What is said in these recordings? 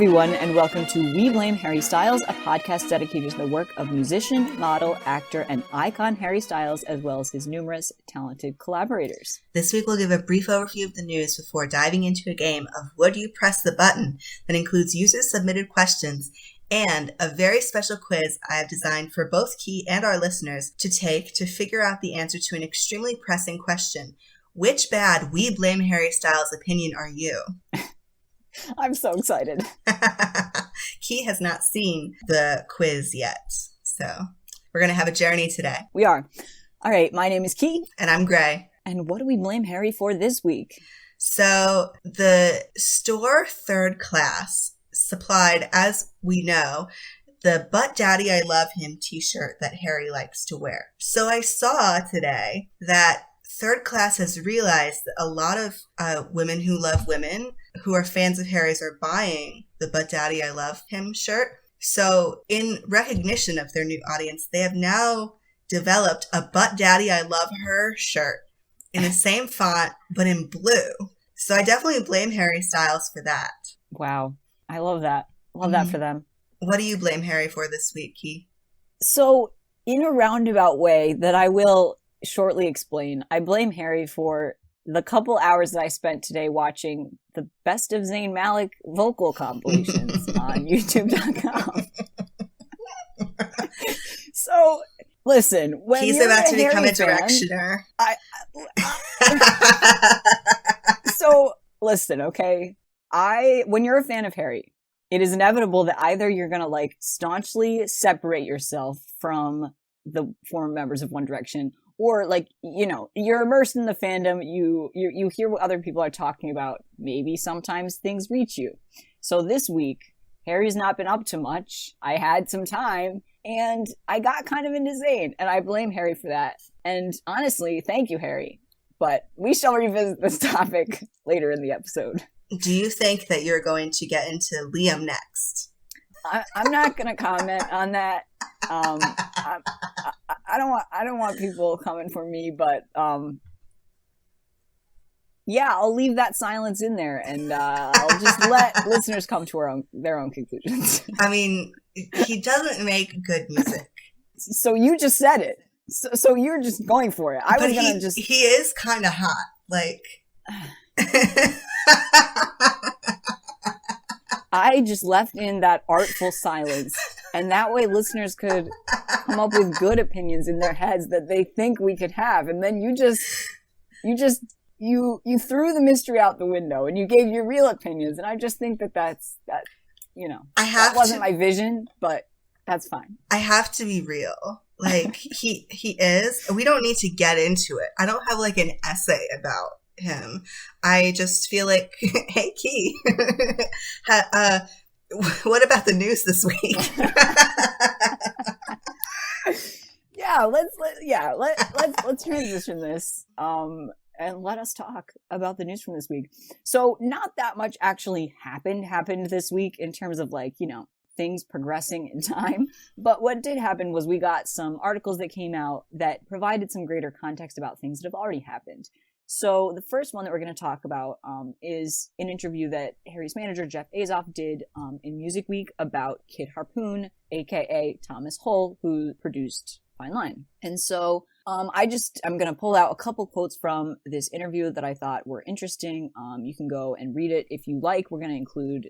everyone, and welcome to We Blame Harry Styles, a podcast dedicated to the work of musician, model, actor, and icon Harry Styles, as well as his numerous talented collaborators. This week we'll give a brief overview of the news before diving into a game of Would You Press the Button that includes user-submitted questions and a very special quiz I have designed for both Key and our listeners to take to figure out the answer to an extremely pressing question. Which bad We Blame Harry Styles opinion are you? I'm so excited. Key has not seen the quiz yet, so we're going to have a journey today. We are. All right, my name is Key. And I'm Gray. And what do we blame Harry for this week? So the store Third Class supplied, as we know, the But Daddy I Love Him t-shirt that Harry likes to wear. So I saw today that Third Class has realized that a lot of women who love women who are fans of Harry's are buying the But Daddy I Love Him shirt. So in recognition of their new audience, they have now developed a But Daddy I Love Her shirt in the same font, but in blue. So I definitely blame Harry Styles for that. Wow. I love that. Love that for them. What do you blame Harry for this week, Key? So in a roundabout way that I will shortly explain, I blame Harry for the couple hours that I spent today watching the best of Zayn Malik vocal compilations on YouTube.com. So, listen, when he's you're about to become a directioner. directioner. So, listen, okay? When you're a fan of Harry, it is inevitable that either you're going to like staunchly separate yourself from the former members of One Direction, or like, you know, you're immersed in the fandom, you hear what other people are talking about, maybe sometimes things reach you. So this week, Harry's not been up to much. I had some time, and I got kind of into Zayn, and I blame Harry for that. And honestly, thank you, Harry. But we shall revisit this topic later in the episode. Do you think that you're going to get into Liam next? I'm not going to comment on that. I don't want people coming for me, but yeah, I'll leave that silence in there, and I'll just let listeners come to their own conclusions. I mean, he doesn't make good music. So you just said it. So you're just going for it. He is kind of hot, like. I just left in that artful silence, and that way listeners could come up with good opinions in their heads that they think we could have, and then you threw the mystery out the window and you gave your real opinions, and I just think that you know, that wasn't my vision, but that's fine. I have to be real. Like he is. We don't need to get into it. I don't have like an essay about him. I just feel like, hey, Key, what about the news this week? Let's transition this and let us talk about the news from this week. So not that much actually happened this week in terms of, like, you know, things progressing in time. But what did happen was we got some articles that came out that provided some greater context about things that have already happened. So the first one that we're going to talk about is an interview that Harry's manager, Jeff Azoff, did in Music Week about Kid Harpoon, a.k.a. Thomas Hull, who produced Fine Line. And so I'm going to pull out a couple quotes from this interview that I thought were interesting. You can go and read it if you like. We're going to include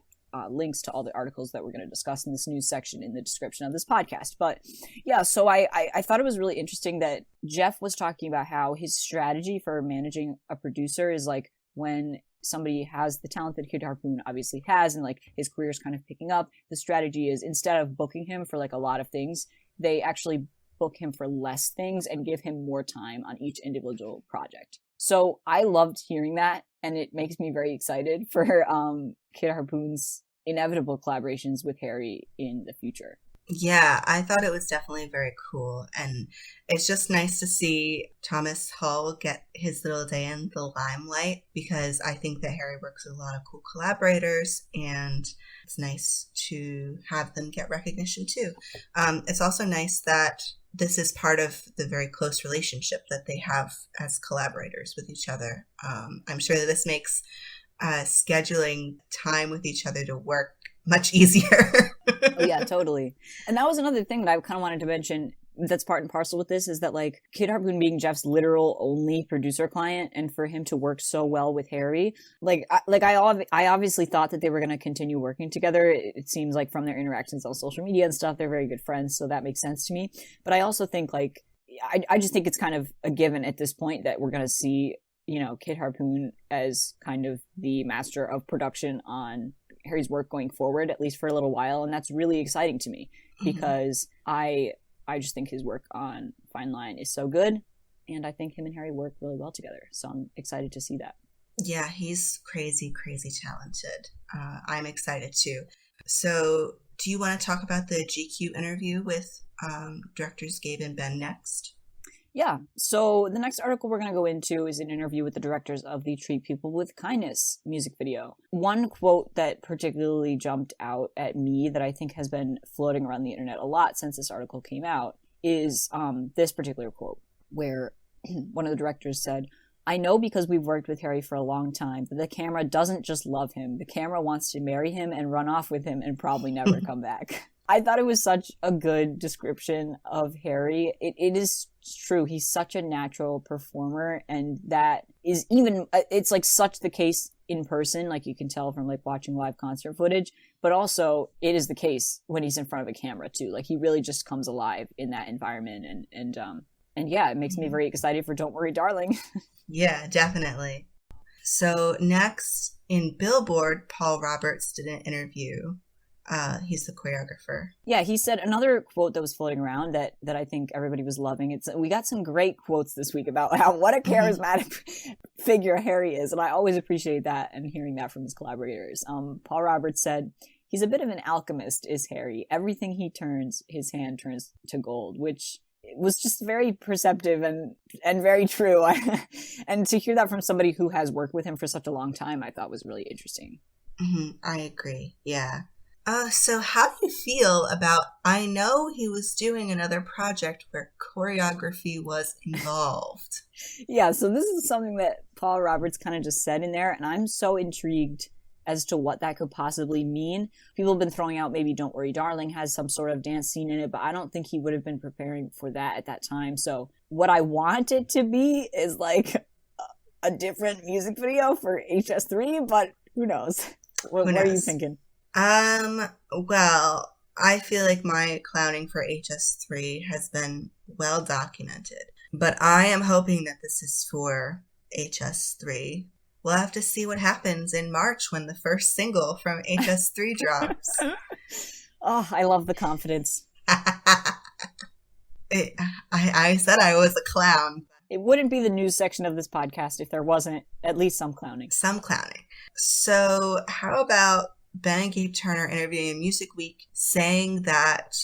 links to all the articles that we're going to discuss in this news section in the description of this podcast. But yeah, so I thought it was really interesting that Jeff was talking about how his strategy for managing a producer is like when somebody has the talent that Kid Harpoon obviously has, and like his career's kind of picking up, the strategy is instead of booking him for like a lot of things, they actually book him for less things and give him more time on each individual project. So I loved hearing that, and it makes me very excited for Kid Harpoon's inevitable collaborations with Harry in the future. Yeah, I thought it was definitely very cool, and it's just nice to see Thomas Hull get his little day in the limelight, because I think that Harry works with a lot of cool collaborators, and it's nice to have them get recognition too. It's also nice that this is part of the very close relationship that they have as collaborators with each other. I'm sure that this makes scheduling time with each other to work much easier. Oh yeah, totally. And that was another thing that I kind of wanted to mention that's part and parcel with this, is that like Kid Harpoon being Jeff's literal only producer client, and for him to work so well with Harry, I obviously thought that they were going to continue working together. It seems like from their interactions on social media and stuff, they're very good friends, so that makes sense to me. But I also think like I just think it's kind of a given at this point that we're going to see, you know, Kid Harpoon as kind of the master of production on Harry's work going forward, at least for a little while, and that's really exciting to me because I just think his work on Fine Line is so good, and I think him and Harry work really well together. So I'm excited to see that. Yeah, he's crazy, crazy talented. I'm excited too. So do you want to talk about the GQ interview with directors Gabe and Ben next? Yeah, so the next article we're going to go into is an interview with the directors of the Treat People with Kindness music video. One quote that particularly jumped out at me that I think has been floating around the internet a lot since this article came out is this particular quote, where one of the directors said, "I know because we've worked with Harry for a long time, but the camera doesn't just love him. The camera wants to marry him and run off with him and probably never come back." I thought it was such a good description of Harry. It is true. He's such a natural performer, and that is even, it's like such the case in person, like you can tell from like watching live concert footage, but also it is the case when he's in front of a camera too. Like he really just comes alive in that environment, and yeah, it makes me very excited for Don't Worry Darling. Yeah, definitely. So next in Billboard, Paul Roberts did an interview. He's the choreographer. Yeah, he said another quote that was floating around that I think everybody was loving. We got some great quotes this week about what a charismatic figure Harry is, and I always appreciate that and hearing that from his collaborators. Paul Roberts said, "He's a bit of an alchemist, is Harry. Everything he turns, his hand turns to gold," which was just very perceptive and very true. And to hear that from somebody who has worked with him for such a long time, I thought was really interesting. I agree. Yeah. So how do you feel about, I know he was doing another project where choreography was involved. Yeah, so this is something that Paul Roberts kind of just said in there, and I'm so intrigued as to what that could possibly mean. People have been throwing out maybe Don't Worry Darling has some sort of dance scene in it, but I don't think he would have been preparing for that at that time. So what I want it to be is like a different music video for HS3, but who knows? What are you thinking? Well, I feel like my clowning for HS3 has been well documented, but I am hoping that this is for HS3. We'll have to see what happens in March when the first single from HS3 drops. Oh, I love the confidence. I said I was a clown. It wouldn't be the news section of this podcast if there wasn't at least some clowning. Some clowning. So how about Ben and Gabe Turner interviewing Music Week saying that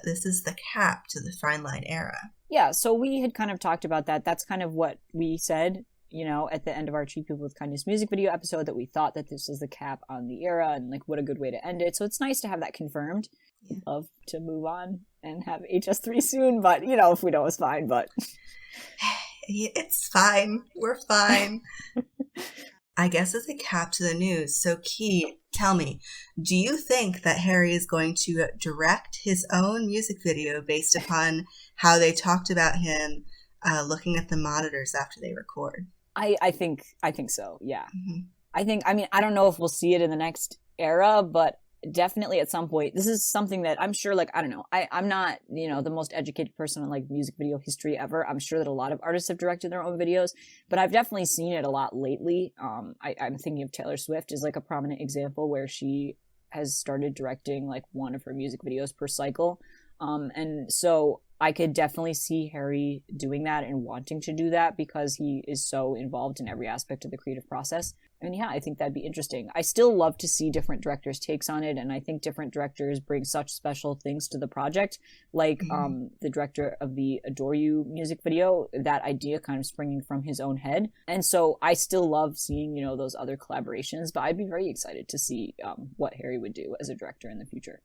this is the cap to the Fine Line era? Yeah, so we had kind of talked about that. That's kind of what we said, you know, at the end of our Treat People with Kindness music video episode, that we thought that this was the cap on the era and like what a good way to end it. So it's nice to have that confirmed. Yeah. Love to move on and have HS3 soon, but you know, if we don't, it's fine, but it's fine. We're fine. I guess it's a cap to the news. So Key, tell me, do you think that Harry is going to direct his own music video based upon how they talked about him looking at the monitors after they record? I think so, yeah. I don't know if we'll see it in the next era, but definitely at some point. This is something that I'm sure, like, I don't know, I'm not, you know, the most educated person on like music video history ever. I'm sure that a lot of artists have directed their own videos, but I've definitely seen it a lot lately. I'm thinking of Taylor Swift as like a prominent example where she has started directing like one of her music videos per cycle. And so I could definitely see Harry doing that and wanting to do that because he is so involved in every aspect of the creative process. And yeah, I think that'd be interesting. I still love to see different directors' takes on it, and I think different directors bring such special things to the project, like the director of the Adore You music video, that idea kind of springing from his own head. And so I still love seeing, you know, those other collaborations, but I'd be very excited to see what Harry would do as a director in the future.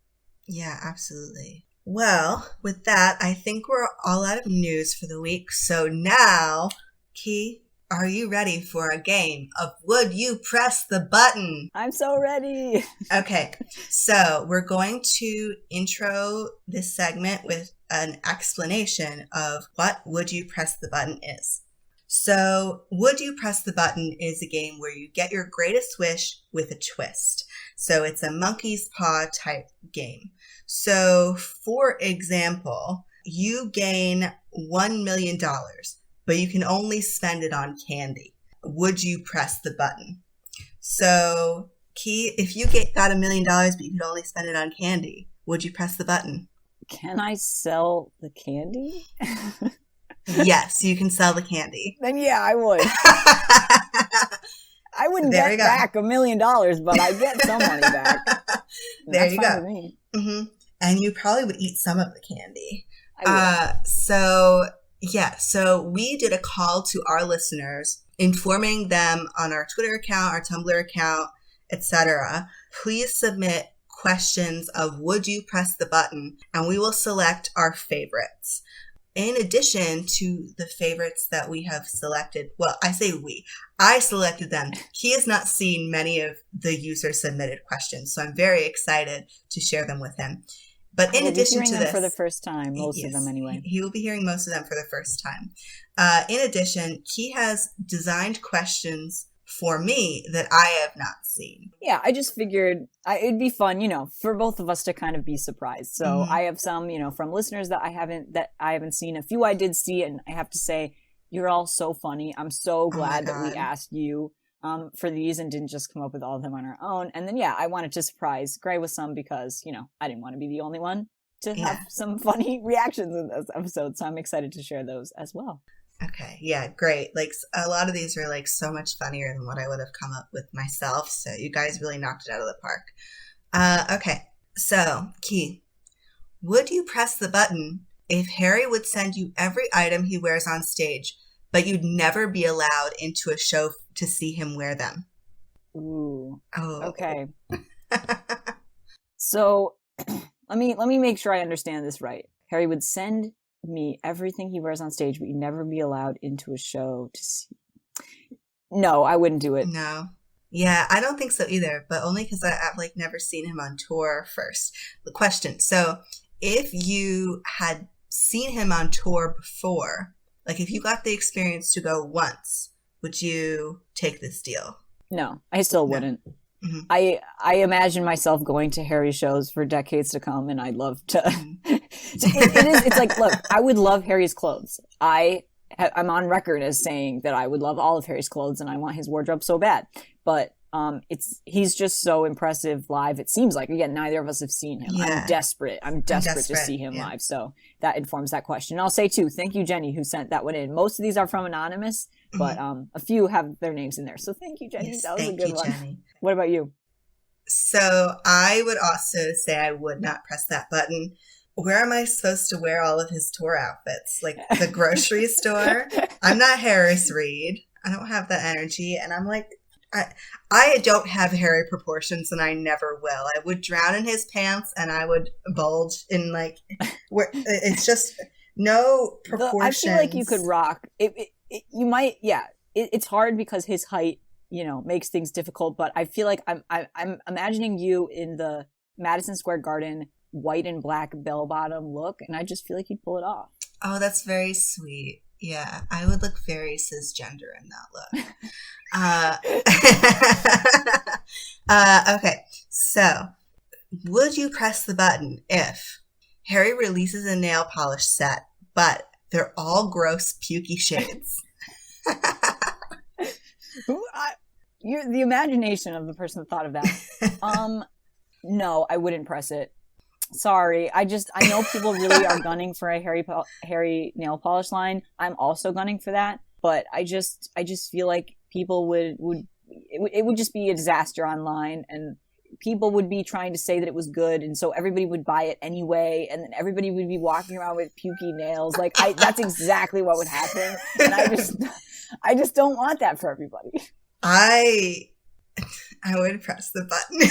Yeah, absolutely. Well, with that, I think we're all out of news for the week. So now, Key, Are you ready for a game of Would You Press the Button? I'm so ready. Okay, so we're going to intro this segment with an explanation of what Would You Press the Button is. So, Would You Press the Button is a game where you get your greatest wish with a twist. So, it's a monkey's paw type game. So, for example, you gain $1 million, but you can only spend it on candy. Would you press the button? So, Key, if you got $1 million, but you could only spend it on candy, would you press the button? Can I sell the candy? Yes, you can sell the candy. Then yeah, I would. I wouldn't get back $1 million, but I get some money back. There you go. Mm-hmm. And you probably would eat some of the candy. So we did a call to our listeners, informing them on our Twitter account, our Tumblr account, etc. Please submit questions of Would You Press the Button, and we will select our favorites. In addition to the favorites that we have selected, well, I say we. I selected them. He has not seen many of the user-submitted questions, so I'm very excited to share them with him. But in addition to this, for the first time, most of them anyway. He will be hearing most of them for the first time. In addition, he has designed questions for me that I have not seen. Yeah, I just figured it'd be fun, for both of us to kind of be surprised. So I have some, from listeners that I haven't seen. A few I did see, and I have to say, you're all so funny. I'm so glad that we asked you for these and didn't just come up with all of them on our own. And then, I wanted to surprise Gray with some because, I didn't want to be the only one to have some funny reactions in this episode. So I'm excited to share those as well. Okay. Yeah, great. Like a lot of these are like so much funnier than what I would have come up with myself. So you guys really knocked it out of the park. Okay. So, Key, would you press the button if Harry would send you every item he wears on stage, but you'd never be allowed into a show to see him wear them? Ooh. Oh. Okay. So let me make sure I understand this right. Harry would send me everything he wears on stage, but you'd never be allowed into a show to see. No, I wouldn't do it. No. Yeah, I don't think so either, but only because I've never seen him on tour first. The question, so if you had seen him on tour before, if you got the experience to go once, would you take this deal? No, I still wouldn't. Mm-hmm. I imagine myself going to Harry shows for decades to come, and I'd love to. It's like, look, I would love Harry's clothes. I'm on record as saying that I would love all of Harry's clothes, and I want his wardrobe so bad. But he's just so impressive live. It seems like, again, neither of us have seen him. Yeah. I'm desperate to see him live. So that informs that question. And I'll say too, thank you, Jenny, who sent that one in. Most of these are from anonymous, but a few have their names in there. So thank you, Jenny. Yes, that was a good one. Jenny. What about you? So I would also say I would not press that button. Where am I supposed to wear all of his tour outfits? Like the grocery store? I'm not Harris Reed. I don't have that energy. And I'm like, I don't have hairy proportions, and I never will. I would drown in his pants, and I would bulge in where it's just no proportions. I feel like you could rock it. You might, yeah. It's hard because his height, makes things difficult. But I feel like I'm imagining you in the Madison Square Garden white and black bell bottom look, and I just feel like you'd pull it off. Oh, that's very sweet. Yeah, I would look very cisgender in that look. Okay, so would you press the button if Harry releases a nail polish set, but they're all gross, pukey shades? You're the imagination of the person that thought of that. No, I wouldn't press it. Sorry, I know people really are gunning for a Harry nail polish line. I'm also gunning for that, but I just feel like people would it would just be a disaster online, and people would be trying to say that it was good, and so everybody would buy it anyway, and then everybody would be walking around with pukey nails. That's exactly what would happen, and I just don't want that for everybody. I would press the button.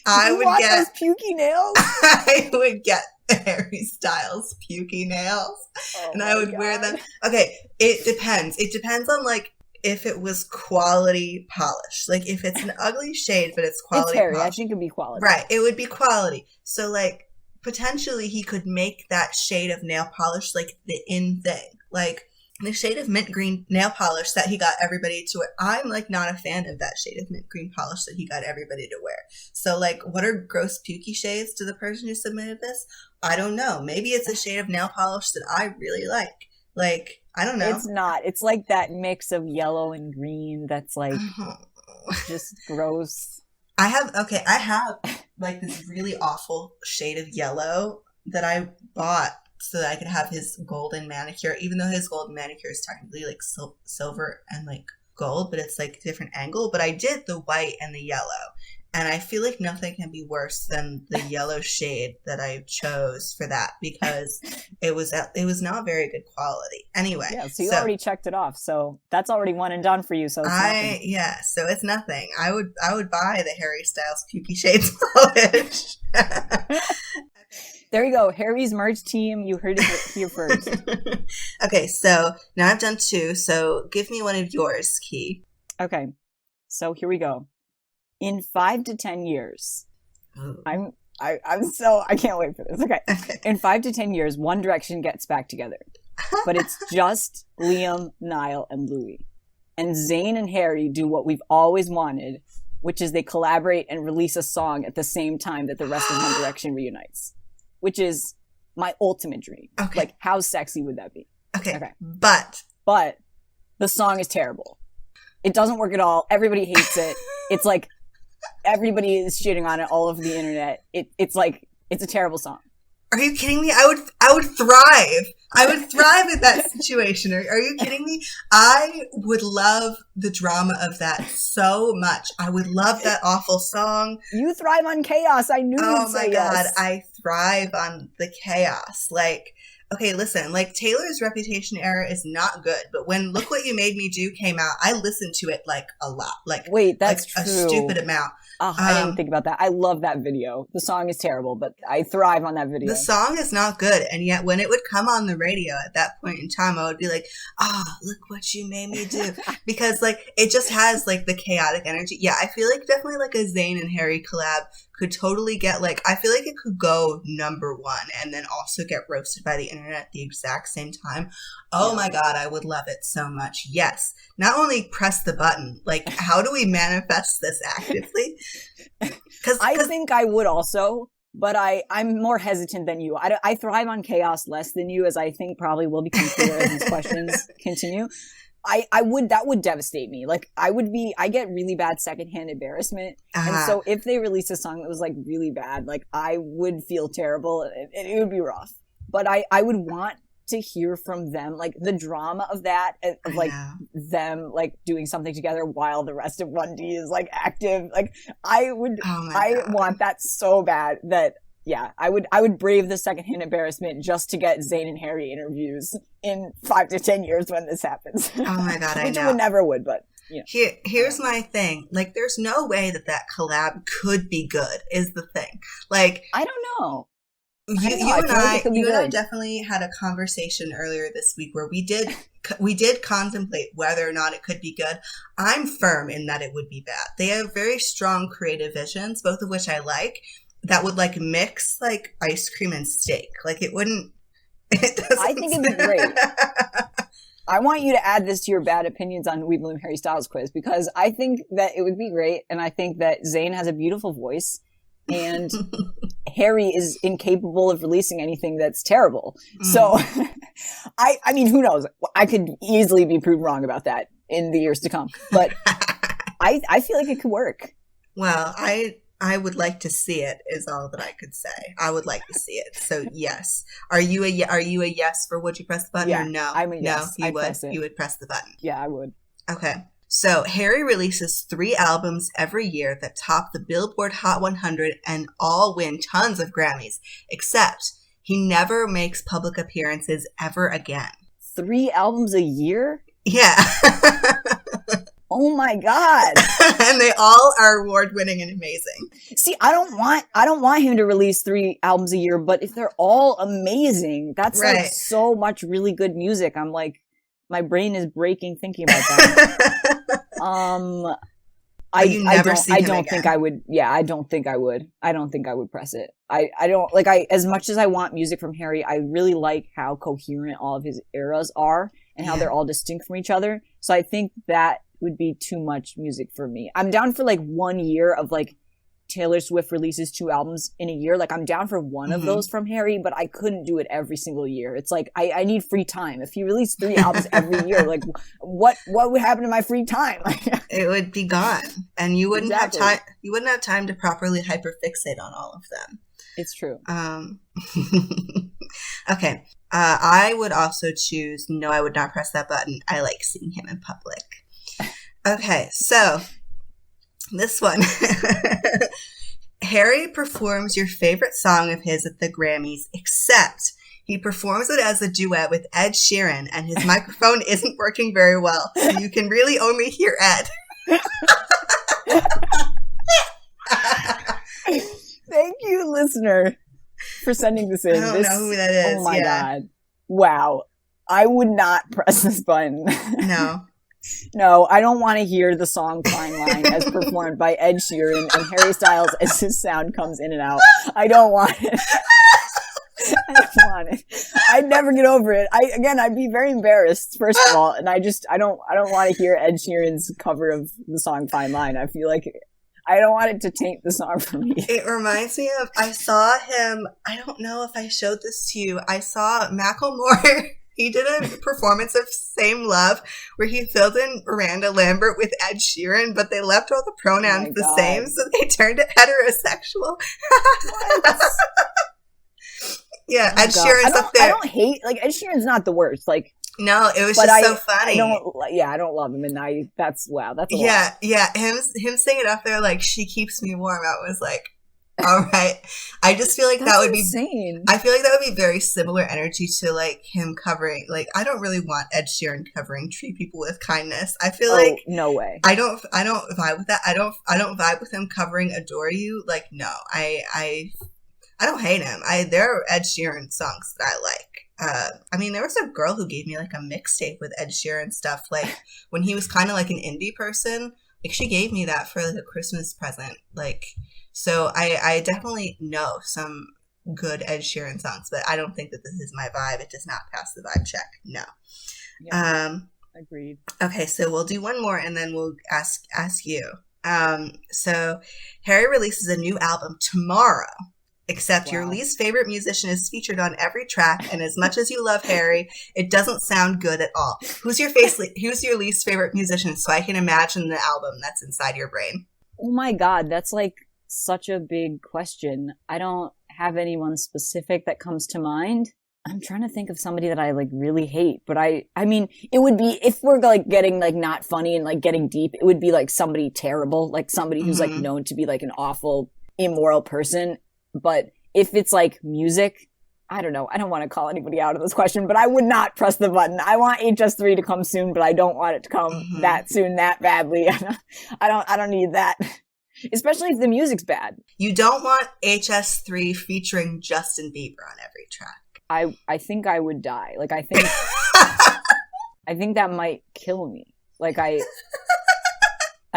I would get those pukey nails. I would get Harry Styles pukey nails, Oh and I my would wear them. God. Okay, it depends. It depends on like if it was quality polish. Like if it's an ugly shade, but it's It's quality Harry. I polish. think it'd be quality. Right, it would be quality. So like potentially he could make that shade of nail polish like the in thing. Like the shade of mint green nail polish that he got everybody to wear. I'm like not a fan of that shade of mint green polish that he got everybody to wear. So like what are gross pukey shades to the person who submitted this? I don't know. Maybe it's a shade of nail polish that I really like. Like, I don't know. It's not. It's like that mix of yellow and green that's like just gross. I have like this really awful shade of yellow that I bought so that I could have his golden manicure, even though his golden manicure is technically like silver and like gold, but it's like a different angle. But I did the white and the yellow, and I feel like nothing can be worse than the yellow shade that I chose for that because it was not very good quality. Anyway, Yeah, so you already checked it off. So that's already one and done for you. So it's nothing. So it's nothing. I would buy the Harry Styles pukey shades polish. There you go. Harry's merch team. You heard it here first. Okay, so now I've done 2. So give me one of yours, Key. Okay, so here we go. In 5 to 10 years, Ooh. I can't wait for this. Okay. In 5 to 10 years, One Direction gets back together, but it's just Liam, Niall, and Louis. And Zayn and Harry do what we've always wanted, which is they collaborate and release a song at the same time that the rest of One Direction reunites, which is my ultimate dream. Okay. Like, how sexy would that be? Okay. But the song is terrible. It doesn't work at all. Everybody hates it. It's like everybody is shitting on it all over the internet. It's a terrible song. are you kidding me? I would thrive. I would thrive in that situation. Are you kidding me? I would love the drama of that so much. I would love that awful song. You thrive on chaos. I knew you'd say yes. Oh my God. I thrive on the chaos. Like, okay, listen, like Taylor's Reputation era is not good, but when Look What You Made Me Do came out, I listened to it like a lot. Like, wait, that's like true. A stupid amount. Oh, I didn't think about that. I love that video. The song is terrible, but I thrive on that video. The song is not good, and yet when it would come on the radio at that point in time, I would be like, look what you made me do. Because, like, it just has, like, the chaotic energy. Yeah, I feel like definitely, like, a Zayn and Harry collab could totally get, like, I feel like it could go number 1 and then also get roasted by the internet at the exact same time. Oh my God, I would love it so much. Yes. Not only press the button, like, how do we manifest this actively? I think I would also, but I'm more hesitant than you. I thrive on chaos less than you, as I think probably will become clear as these questions continue. That would devastate me. Like, I get really bad secondhand embarrassment. And so if they released a song that was like really bad, like I would feel terrible and it would be rough. But I would want to hear from them, like the drama of that, of like them like doing something together while the rest of 1D is like active. Like I want that so bad that I would brave the secondhand embarrassment just to get Zayn and Harry interviews in 5 to 10 years when this happens. Oh my God, I know. Which I would never would, but you know. Here's my thing. Like, there's no way that collab could be good. Is the thing. Like, I don't know. You and I definitely had a conversation earlier this week where we did contemplate whether or not it could be good. I'm firm in that it would be bad. They have very strong creative visions, both of which I like, that would like mix like ice cream and steak. Like it wouldn't. I think it'd be great. I want you to add this to your bad opinions on We Bloom Harry Styles quiz, because I think that it would be great, and I think that Zayn has a beautiful voice. And Harry is incapable of releasing anything that's terrible. So, I mean, who knows? I could easily be proved wrong about that in the years to come. But I feel like it could work. Well, I would like to see it is all that I could say. I would like to see it. So, yes. Are you a yes for would you press the button or no? I'm a yes. No, you would press the button. Yeah, I would. Okay. So, Harry releases 3 albums every year that top the Billboard Hot 100 and all win tons of Grammys, except he never makes public appearances ever again. 3 albums a year? Yeah. Oh my God. And they all are award-winning and amazing. See, I don't want him to release 3 albums a year, but if they're all amazing, that's Right. like so much really good music. I'm like, my brain is breaking thinking about that. I don't think I would. Yeah, I don't think I would. I don't think I would press it. I don't like. As much as I want music from Harry, I really like how coherent all of his eras are and how they're all distinct from each other. So I think that would be too much music for me. I'm down for like 1 year of like Taylor Swift releases 2 albums in a year. Like I'm down for one of those from Harry, but I couldn't do it every single year. It's like I need free time. If he released 3 albums every year, like what would happen to my free time? It would be gone, and you wouldn't have time. You wouldn't have time to properly hyperfixate on all of them. It's true. Okay. I would also choose no. I would not press that button. I like seeing him in public. Okay, so this one. Harry performs your favorite song of his at the Grammys, except he performs it as a duet with Ed Sheeran, and his microphone isn't working very well, so you can really only hear Ed. Thank you, listener, for sending this in. I don't know who that is. Oh my God. Wow. I would not press this button. No. No, I don't want to hear the song Fine Line as performed by Ed Sheeran and Harry Styles as his sound comes in and out. I don't want it. I don't want it. I'd never get over it. I'd be very embarrassed, first of all, and I don't want to hear Ed Sheeran's cover of the song Fine Line. I feel like I don't want it to taint the song for me. It reminds me of, I saw him, I don't know if I showed this to you, I saw Macklemore. He did a performance of Same Love where he filled in Miranda Lambert with Ed Sheeran, but they left all the pronouns the same, so they turned it heterosexual. Yeah, Ed Sheeran's up there. I don't hate, like, Ed Sheeran's not the worst. Like, no, it was just so funny. I don't love him, and that's a lot. Yeah, him singing up there like "She Keeps Me Warm." I was like, all right. I just feel like that would be insane. I feel like that would be very similar energy to like him covering. Like, I don't really want Ed Sheeran covering "Treat People with Kindness." I feel like no way. I don't vibe with that. I don't vibe with him covering "Adore You." Like, no, I don't hate him. There are Ed Sheeran songs that I like. I mean, there was a girl who gave me like a mixtape with Ed Sheeran stuff, like when he was kind of like an indie person. Like, she gave me that for like a Christmas present. Like, so I definitely know some good Ed Sheeran songs, but I don't think that this is my vibe. It does not pass the vibe check. No. Yeah, agreed. Okay, so we'll do one more and then we'll ask you. So Harry releases a new album tomorrow. Except your least favorite musician is featured on every track, and as much as you love Harry, it doesn't sound good at all. Who's your least favorite musician, so I can imagine the album that's inside your brain? Oh my God, that's like such a big question. I don't have anyone specific that comes to mind. I'm trying to think of somebody that I like really hate, but I mean, it would be, if we're like getting like not funny and like getting deep, it would be like somebody terrible, like somebody who's like known to be like an awful, immoral person. But if it's like music, I don't know. I don't want to call anybody out of this question, but I would not press the button. I want HS3 to come soon, but I don't want it to come that soon, that badly. I don't need that. Especially if the music's bad. You don't want HS3 featuring Justin Bieber on every track. I think I would die. Like, I think that might kill me. Like, I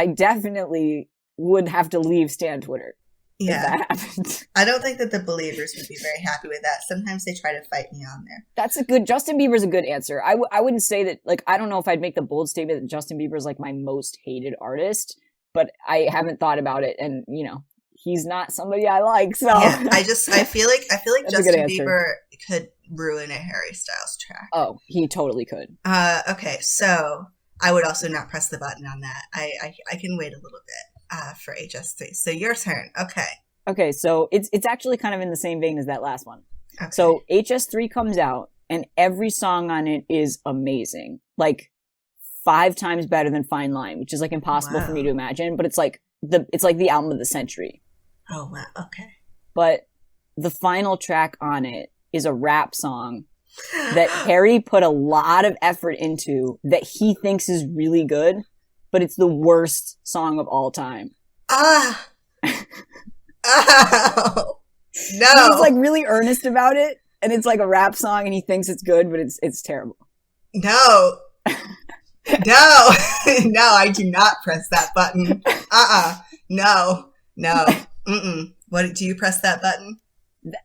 definitely would have to leave Stan Twitter. Yeah, if that happened. I don't think that the Believers would be very happy with that. Sometimes they try to fight me on there. That's a good, Justin Bieber's a good answer. I wouldn't say that, like, I don't know if I'd make the bold statement that Justin Bieber's like my most hated artist, but I haven't thought about it, and you know, he's not somebody I like. So yeah, I feel like Justin Bieber could ruin a Harry Styles track. Oh, he totally could. Okay, so I would also not press the button on that. I can wait a little bit. For HS3. So your turn. Okay, so it's actually kind of in the same vein as that last one. Okay. So HS3 comes out and every song on it is amazing. Like 5 times better than Fine Line, which is like impossible for me to imagine, but it's like the album of the century. Oh wow. Okay. But the final track on it is a rap song that Harry put a lot of effort into that he thinks is really good. but it's the worst song of all time. Ah. Oh. No. He's like really earnest about it, and it's like a rap song, and he thinks it's good, but it's terrible. No. No. No, I do not press that button. No. Mm-mm. What, do you press that button?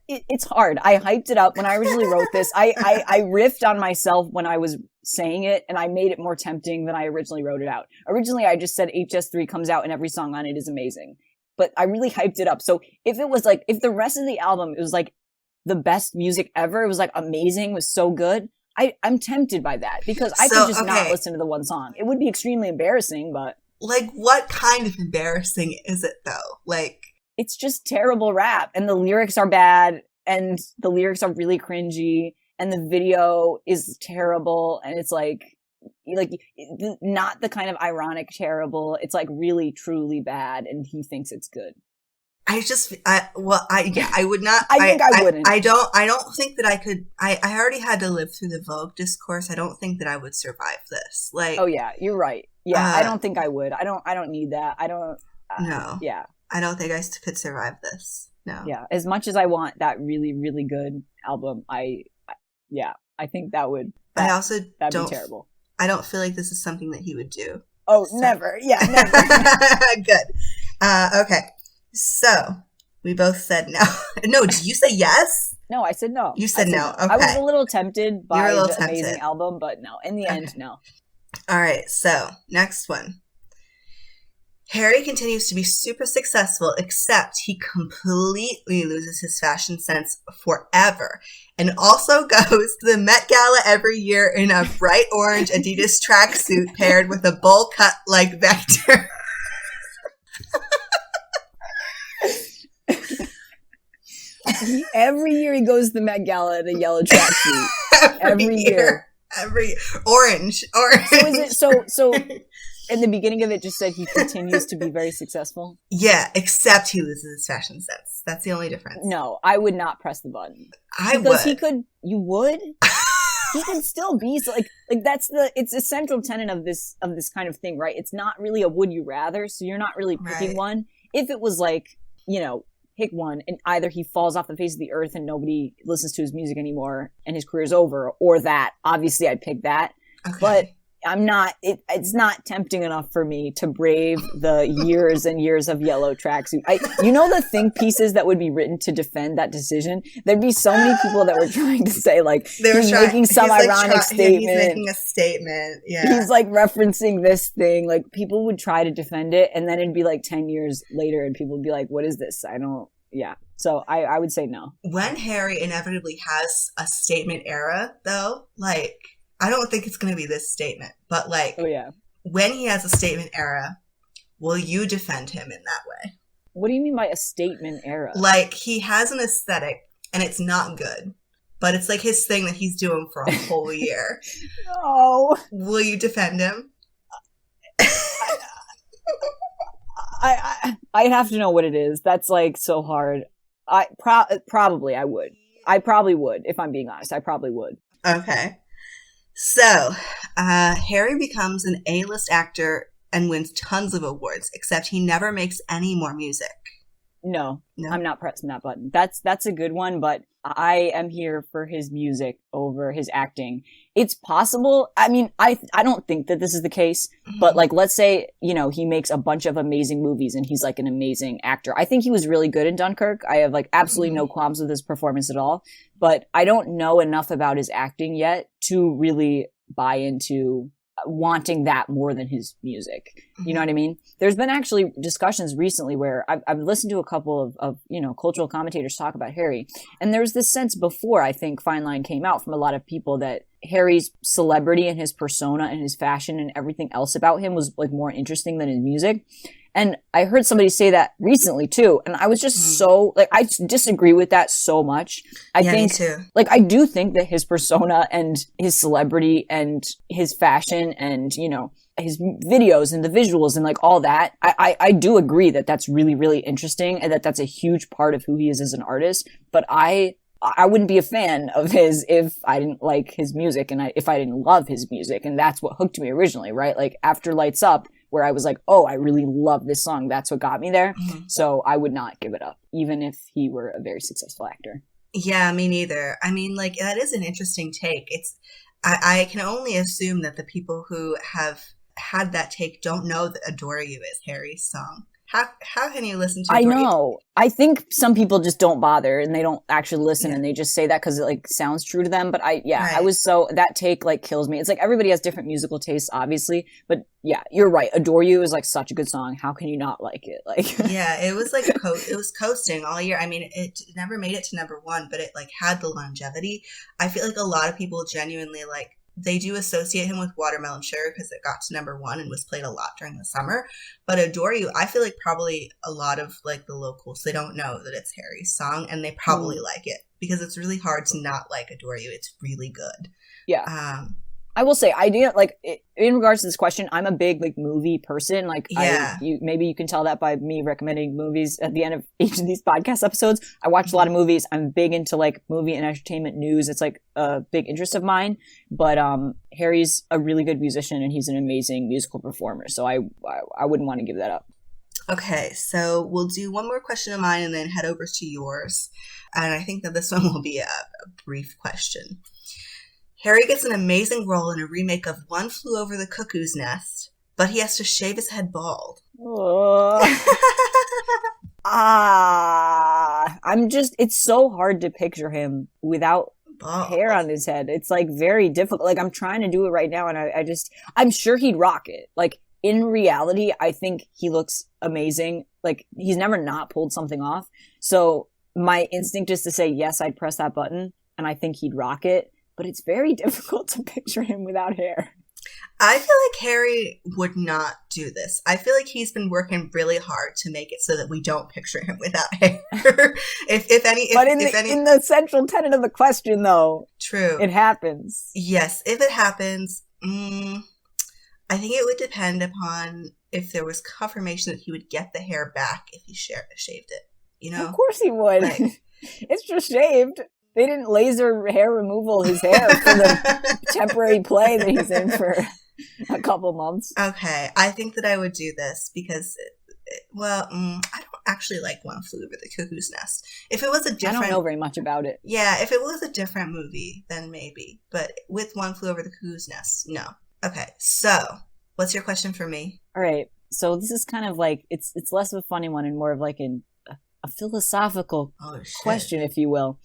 It's hard. I hyped it up when I originally wrote this. I riffed on myself when I was saying it, and I made it more tempting than I originally wrote it out. Originally, I just said HS3 comes out and every song on it is amazing. But I really hyped it up. So if it was like, if the rest of the album, it was like the best music ever, it was like amazing, was so good, I'm tempted by that because I could just not listen to the one song. It would be extremely embarrassing, but... Like, what kind of embarrassing is it, though? Like... It's just terrible rap, and the lyrics are bad, and the lyrics are really cringy, and the video is terrible, and it's like not the kind of ironic terrible. It's like really, truly bad, and he thinks it's good. I would not. I think I wouldn't. I don't think that I could. I already had to live through the Vogue discourse. I don't think that I would survive this. Like, oh yeah, you're right. Yeah, I don't think I would. I don't need that. I don't. No. Yeah. I don't think I could survive this. No. Yeah. As much as I want that really, really good album, I think that would. I also that'd be terrible. I don't feel like this is something that he would do. Oh, so. Never. Yeah, never. Good. Okay. So we both said no. No, did you say yes? No, I said no. You said no. Okay. I was a little tempted by the amazing album, but no. In the end, no. All right. So next one. Harry continues to be super successful, except he completely loses his fashion sense forever and also goes to the Met Gala every year in a bright orange Adidas tracksuit paired with a bowl cut like Vector. Every year he goes to the Met Gala in a yellow tracksuit. Every year. Every orange. So is it so in the beginning of it just said he continues to be very successful? Yeah, except he loses his fashion sense. That's the only difference. No, I would not press the button. Because would. You would? He can still be so like it's a central tenet of this kind of thing, right? It's not really a would you rather, so you're not really picking one. If it was like, pick one and either he falls off the face of the earth and nobody listens to his music anymore and his career's over, or that, obviously I'd pick that. Okay. But it's not tempting enough for me to brave the years and years of yellow tracksuit. The think pieces that would be written to defend that decision. There'd be so many people that were trying to say like, he's making some ironic statement. He's making a statement. Yeah. He's like referencing this thing. Like people would try to defend it and then it'd be like 10 years later and people would be like, what is this? So I would say no. When Harry inevitably has a statement era though, like, I don't think it's going to be this statement, but like, when he has a statement era, will you defend him in that way? What do you mean by a statement era? Like, he has an aesthetic and it's not good, but it's like his thing that he's doing for a whole year. No. Will you defend him? I'd have to know what it is. That's like so hard. Probably I would. I probably would, if I'm being honest. I probably would. Okay. So, Harry becomes an A-list actor and wins tons of awards, except he never makes any more music. No, I'm not pressing that button. That's a good one, but I am here for his music over his acting. It's possible. I mean, I don't think that this is the case, but like, let's say, he makes a bunch of amazing movies and he's like an amazing actor. I think he was really good in Dunkirk. I have like absolutely no qualms with his performance at all, but I don't know enough about his acting yet to really buy into wanting that more than his music. You know what I mean? There's been actually discussions recently where I've listened to a couple of cultural commentators talk about Harry. And there's this sense before I think Fine Line came out from a lot of people that Harry's celebrity and his persona and his fashion and everything else about him was like more interesting than his music. And I heard somebody say that recently too. And I was just so like, I disagree with that so much. I think, me too. Like, I do think that his persona and his celebrity and his fashion and, his videos and the visuals and like all that, I do agree that that's really, really interesting and that that's a huge part of who he is as an artist. But I wouldn't be a fan of his if I didn't like his music and if I didn't love his music. And that's what hooked me originally, right? Like after Lights Up, where I was like, oh, I really love this song. That's what got me there. Mm-hmm. So I would not give it up, even if he were a very successful actor. Yeah, me neither. I mean, like, that is an interesting take. I can only assume that the people who have had that take don't know that Adore You is Harry's song. How can you listen to Adore You? I know. I think some people just don't bother and they don't actually listen and they just say that because it like sounds true to them. But I was that take like kills me. It's like everybody has different musical tastes, obviously. But yeah, you're right. Adore You is like such a good song. How can you not like it? Like, yeah, it was like it was coasting all year. I mean, it never made it to number one, but it like had the longevity. I feel like a lot of people genuinely like, they do associate him with Watermelon Sugar because it got to number one and was played a lot during the summer. But Adore You, I feel like probably a lot of like the locals, they don't know that it's Harry's song and they probably like it because it's really hard to not like Adore You. It's really good. Yeah. I will say, I do like in regards to this question, I'm a big like movie person. Like, maybe you can tell that by me recommending movies at the end of each of these podcast episodes. I watch a lot of movies. I'm big into like movie and entertainment news. It's like a big interest of mine. But Harry's a really good musician and he's an amazing musical performer. So I wouldn't want to give that up. Okay, so we'll do one more question of mine and then head over to yours. And I think that this one will be a brief question. Harry gets an amazing role in a remake of One Flew Over the Cuckoo's Nest, but he has to shave his head bald. It's so hard to picture him without hair on his head. It's like very difficult. Like I'm trying to do it right now and I'm sure he'd rock it. Like in reality, I think he looks amazing. Like he's never not pulled something off. So my instinct is to say, yes, I'd press that button and I think he'd rock it. But it's very difficult to picture him without hair. I feel like Harry would not do this. I feel like he's been working really hard to make it so that we don't picture him without hair. In the central tenet of the question, though, true, it happens. Yes, if it happens, I think it would depend upon if there was confirmation that he would get the hair back if he shaved it. You know, of course he would. Like, it's just shaved. They didn't laser hair removal his hair for the temporary play that he's in for a couple months. Okay, I think that I would do this because, I don't actually like One Flew Over the Cuckoo's Nest. If it was a different... I don't know very much about it. Yeah, if it was a different movie, then maybe. But with One Flew Over the Cuckoo's Nest, no. Okay, so what's your question for me? All right, so this is kind of like, it's less of a funny one and more of like a philosophical question, if you will.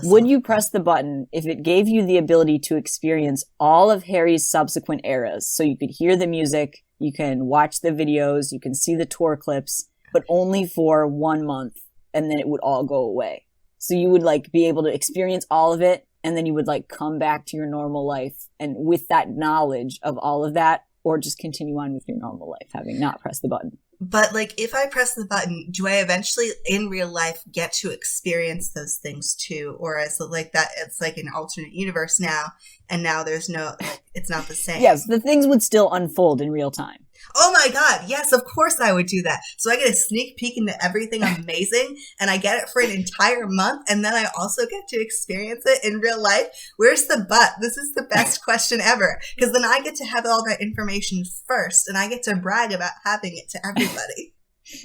Would you press the button if it gave you the ability to experience all of Harry's subsequent eras? So you could hear the music, you can watch the videos, you can see the tour clips, but only for 1 month, and then it would all go away. So you would like be able to experience all of it, and then you would like come back to your normal life, and with that knowledge of all of that, or just continue on with your normal life, having not pressed the button. But, like, if I press the button, do I eventually, in real life, get to experience those things, too? Or is it like that, it's like an alternate universe now, and now there's no, like, it's not the same? Yes, the things would still unfold in real time. Oh my God, yes, of course I would do that. So I get a sneak peek into everything amazing, and I get it for an entire month, and then I also get to experience it in real life. Where's the but? This is the best question ever, because then I get to have all that information first, and I get to brag about having it to everybody.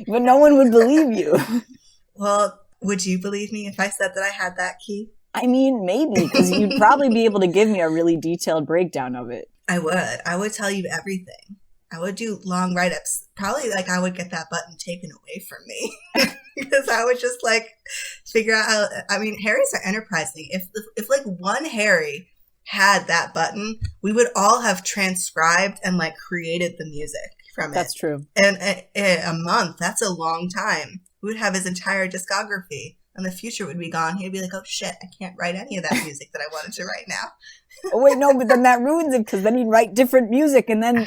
But no one would believe you. Well, would you believe me if I said that I had that key? I mean, maybe, because you'd probably be able to give me a really detailed breakdown of it. I would tell you everything. I would do long write-ups. Probably, like, I would get that button taken away from me. Because I would just, like, figure out how... I mean, Harrys are enterprising. If like, one Harry had that button, we would all have transcribed and, like, created the music from it. That's true. And a month, that's a long time. We would have his entire discography. And the future would be gone. He'd be like, oh, shit, I can't write any of that music that I wanted to write now. Oh, wait, no, but then that ruins it, because then you'd write different music, and then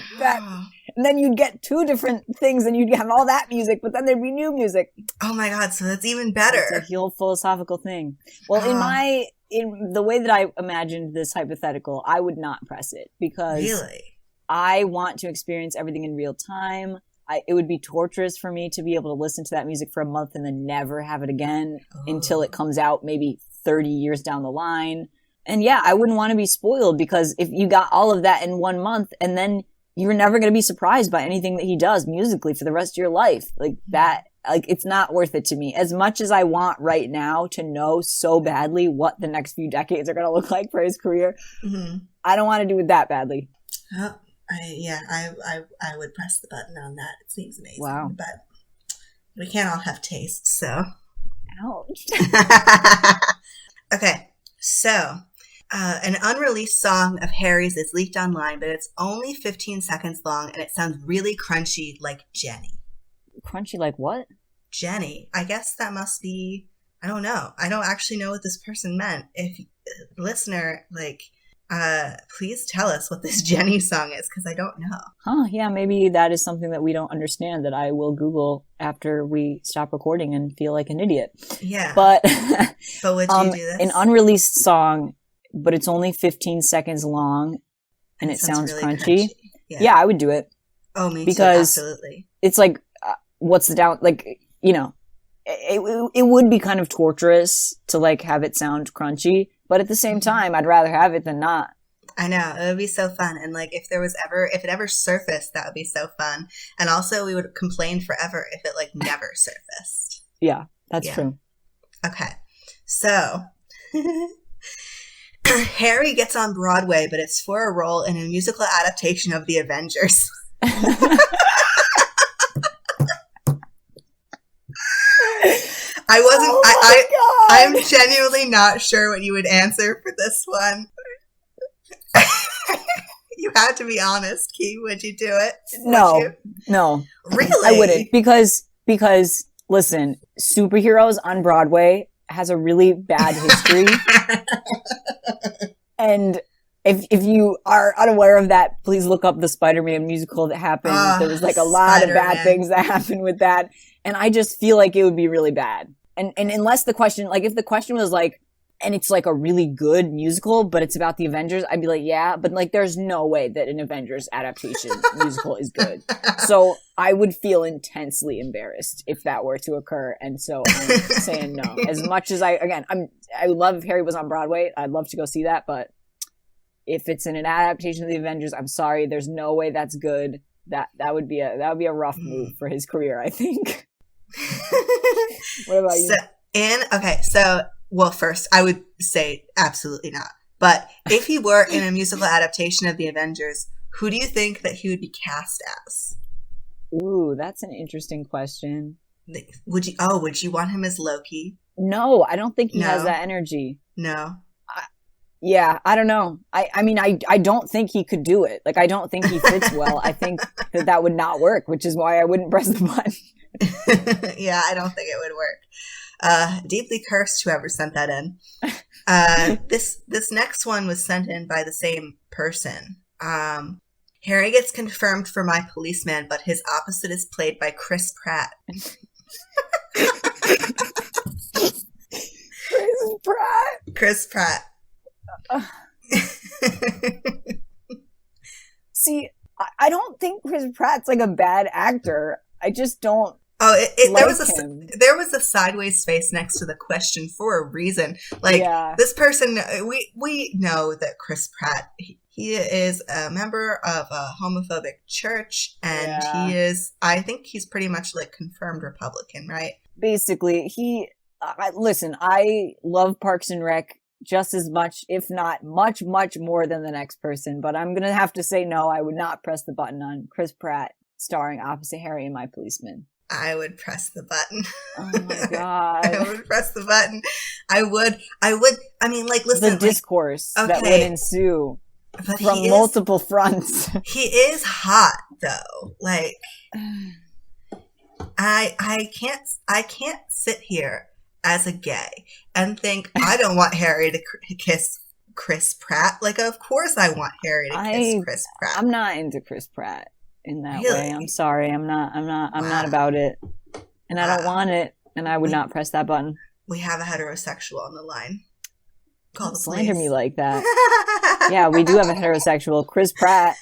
and then you'd get two different things, and you'd have all that music, but then there'd be new music. Oh my God, so that's even better. It's a whole philosophical thing. Well, in the way that I imagined this hypothetical, I would not press it, because really? I want to experience everything in real time. It would be torturous for me to be able to listen to that music for a month and then never have it again until it comes out maybe 30 years down the line. And yeah, I wouldn't want to be spoiled, because if you got all of that in 1 month and then you're never going to be surprised by anything that he does musically for the rest of your life. Like that, like it's not worth it to me. As much as I want right now to know so badly what the next few decades are going to look like for his career, I don't want to do it that badly. Oh, I would press the button on that. It seems amazing. Wow. But we can't all have tastes, so. Ouch. Okay, so an unreleased song of Harry's is leaked online, but it's only 15 seconds long, and it sounds really crunchy like Jenny. Crunchy like what? Jenny. I guess that must be, I don't know. I don't actually know what this person meant. If listener, like, please tell us what this Jenny song is, because I don't know. Huh, yeah, maybe that is something that we don't understand that I will Google after we stop recording and feel like an idiot. Yeah. But would you do this? An unreleased song, but it's only 15 seconds long and it sounds really crunchy. Yeah, I would do it. Oh, me because too, absolutely. It's like, what's the down, like, you know, it would be kind of torturous to like have it sound crunchy, but at the same time, I'd rather have it than not. I know, it would be so fun. And like, if it ever surfaced, that would be so fun. And also we would complain forever if it like never surfaced. Yeah, that's true. Okay. So Harry gets on Broadway, but it's for a role in a musical adaptation of The Avengers. I'm genuinely not sure what you would answer for this one. You had to be honest, Key. Would you do it? No. Really? I wouldn't, because listen, superheroes on Broadway has a really bad history. And if you are unaware of that, please look up the Spider-Man musical that happened. There was like a lot of bad things that happened with that. And I just feel like it would be really bad. And unless the question, like if the question was like, and it's like a really good musical, but it's about the Avengers, I'd be like, yeah, but like there's no way that an Avengers adaptation musical is good. So I would feel intensely embarrassed if that were to occur. And so I'm saying no. As much as I would love if Harry was on Broadway. I'd love to go see that, but if it's in an adaptation of the Avengers, I'm sorry, there's no way that's good. That would be a rough move for his career, I think. What about you? Well, first, I would say absolutely not. But if he were in a musical adaptation of The Avengers, who do you think that he would be cast as? Ooh, that's an interesting question. Would you want him as Loki? No, I don't think he has that energy. No. I don't know. I mean, I don't think he could do it. Like, I don't think he fits well. I think that would not work, which is why I wouldn't press the button. Yeah, I don't think it would work. Deeply cursed whoever sent that in. This next one was sent in by the same person. Harry gets confirmed for My Policeman, but his opposite is played by Chris Pratt. Chris Pratt. See, I don't think Chris Pratt's like a bad actor. I just don't. There was a sideways face next to the question for a reason. Like, this person, we know that Chris Pratt, he is a member of a homophobic church, and I think he's pretty much like confirmed Republican, right? Basically, listen, I love Parks and Rec just as much, if not much, much more than the next person, but I'm going to have to say no, I would not press the button on Chris Pratt starring opposite Harry in My Policeman. I would press the button. Oh my God. I would press the button. I mean, like, listen. The discourse that would ensue from multiple fronts. He is hot, though. Like, I can't sit here as a gay and think, I don't want Harry to kiss Chris Pratt. Like, of course I want Harry to kiss Chris Pratt. I'm not into Chris Pratt in that way. I'm sorry. I'm not about it. And I don't want it. And I would not press that button. We have a heterosexual on the line. Call the slander police. Me like that. Yeah, we do have a heterosexual, Chris Pratt.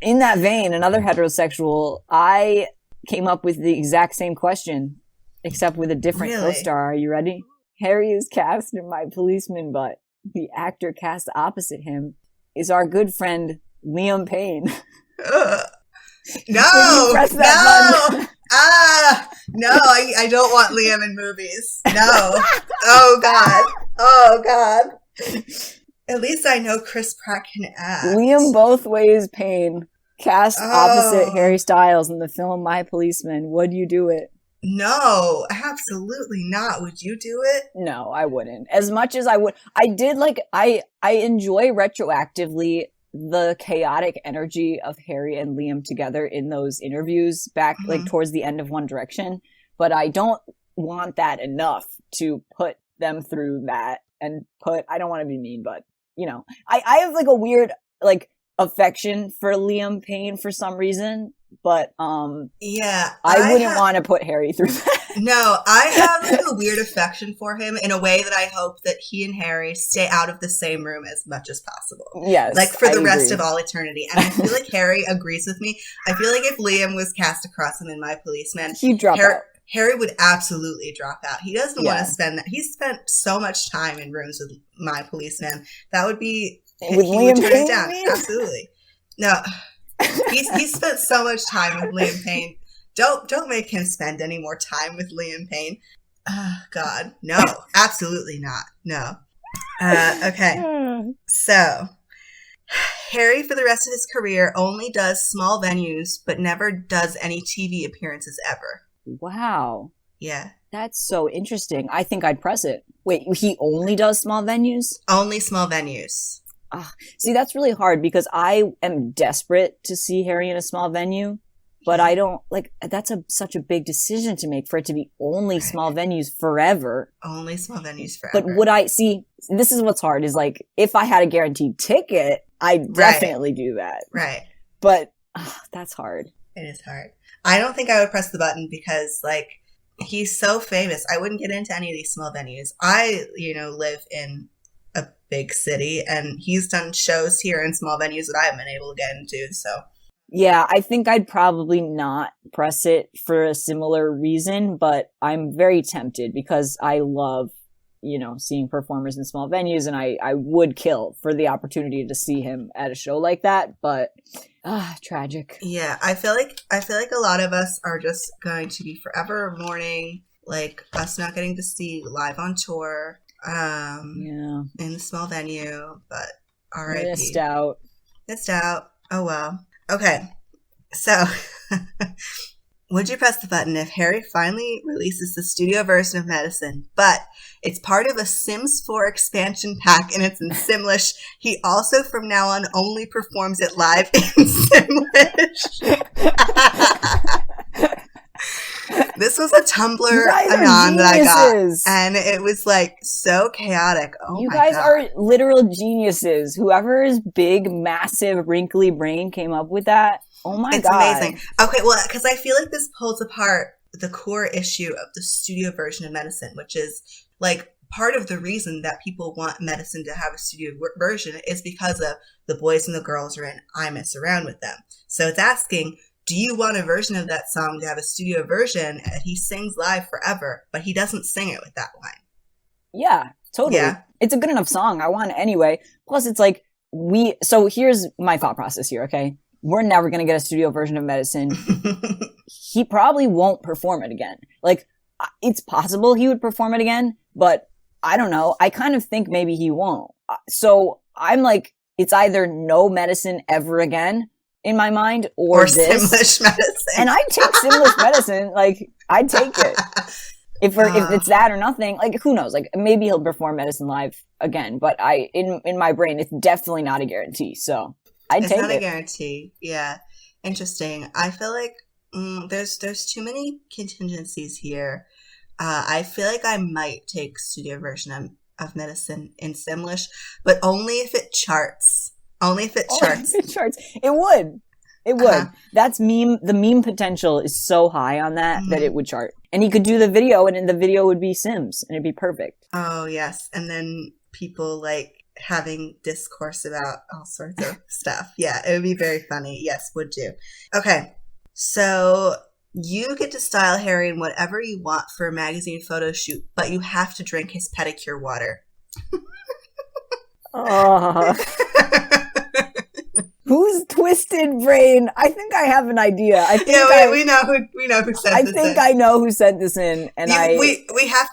In that vein, another heterosexual, I came up with the exact same question, except with a different co-star. Are you ready? Harry is cast in My Policeman, but the actor cast opposite him is our good friend Liam Payne. No, press that button? No, I don't want Liam in movies. No. Oh God. At least I know Chris Pratt can act. Liam both ways Payne, cast opposite Harry Styles in the film My Policeman. Would you do it? No, absolutely not. Would you do it? No, I wouldn't. As much as I would, I enjoy retroactively the chaotic energy of Harry and Liam together in those interviews back like towards the end of One Direction, but I don't want that enough to put them through that and I don't want to be mean, but you know, I have like a weird like affection for Liam Payne for some reason, but yeah, I wouldn't want to put Harry through that. No, I have like a weird affection for him in a way that I hope that he and Harry stay out of the same room as much as possible. Yes, like for the rest agree. of all eternity. And I feel like Harry agrees with me. I feel like if Liam was cast across him in My Policeman, he'd drop out. Harry would absolutely drop out. He doesn't want to spend that. He spent so much time in rooms with My Policeman. That would be with he Liam would turn Payne, it down. Absolutely. No. He spent so much time with Liam Payne. Don't make him spend any more time with Liam Payne. Oh, God. No. Absolutely not. No. Okay. So, Harry, for the rest of his career, only does small venues, but never does any TV appearances ever. Wow. Yeah. That's so interesting. I think I'd press it. Wait, he only does small venues? Only small venues. See, that's really hard because I am desperate to see Harry in a small venue, but I don't like that's such a big decision to make for it to be only small venues forever. Only small venues forever. But would I see? This is what's hard is like if I had a guaranteed ticket, I'd definitely do that. Right. But that's hard. It is hard. I don't think I would press the button because like he's so famous. I wouldn't get into any of these small venues. I, live in a big city and he's done shows here in small venues that I haven't been able to get into. So yeah, I think I'd probably not press it for a similar reason, but I'm very tempted because I love, seeing performers in small venues and I would kill for the opportunity to see him at a show like that, but tragic. Yeah, I feel like a lot of us are just going to be forever mourning like us not getting to see live on tour in the small venue, but R.I.P. Missed out. Oh well. Okay, so would you press the button if Harry finally releases the studio version of Medicine, but it's part of a Sims 4 expansion pack and it's in Simlish? He also from now on only performs it live in Simlish. This was a Tumblr anon that I got, and it was like so chaotic. Oh, you my guys God. are literal geniuses. Whoever's big, massive, wrinkly brain came up with that. Oh my God. It's amazing. Okay, well, because I feel like this pulls apart the core issue of the studio version of Medicine, which is like part of the reason that people want Medicine to have a studio version is because of the boys and the girls are in I Mess Around with Them. So it's asking, do you want a version of that song to have a studio version? And he sings live forever, but he doesn't sing it with that line. Yeah, totally. Yeah. It's a good enough song. I want it anyway. Plus, it's like so here's my thought process here, okay? We're never going to get a studio version of Medicine. He probably won't perform it again. Like, it's possible he would perform it again, but I don't know. I kind of think maybe he won't. So I'm like, it's either no Medicine ever again in my mind or this. Simlish Medicine. And I'd take Simlish Medicine. Like, I'd take it. If it's that or nothing, like, who knows? Like, maybe he'll perform Medicine live again, but in my brain, it's definitely not a guarantee. So I'd take it. It's not a guarantee. Yeah. Interesting. I feel like there's too many contingencies here. I feel like I might take studio version of Medicine in Simlish, but only if it charts. Only if it charts. If it charts. It would. It would. Uh-huh. The meme potential is so high on that that it would chart. And he could do the video and the video would be Sims and it'd be perfect. Oh, yes. And then people like having discourse about all sorts of stuff. Yeah, it would be very funny. Yes, would do. Okay. So you get to style Harry in whatever you want for a magazine photo shoot, but you have to drink his pedicure water. Oh. Who's Twisted Brain? I think I have an idea. I think we know who sent this in. I think I know who sent this in, and I have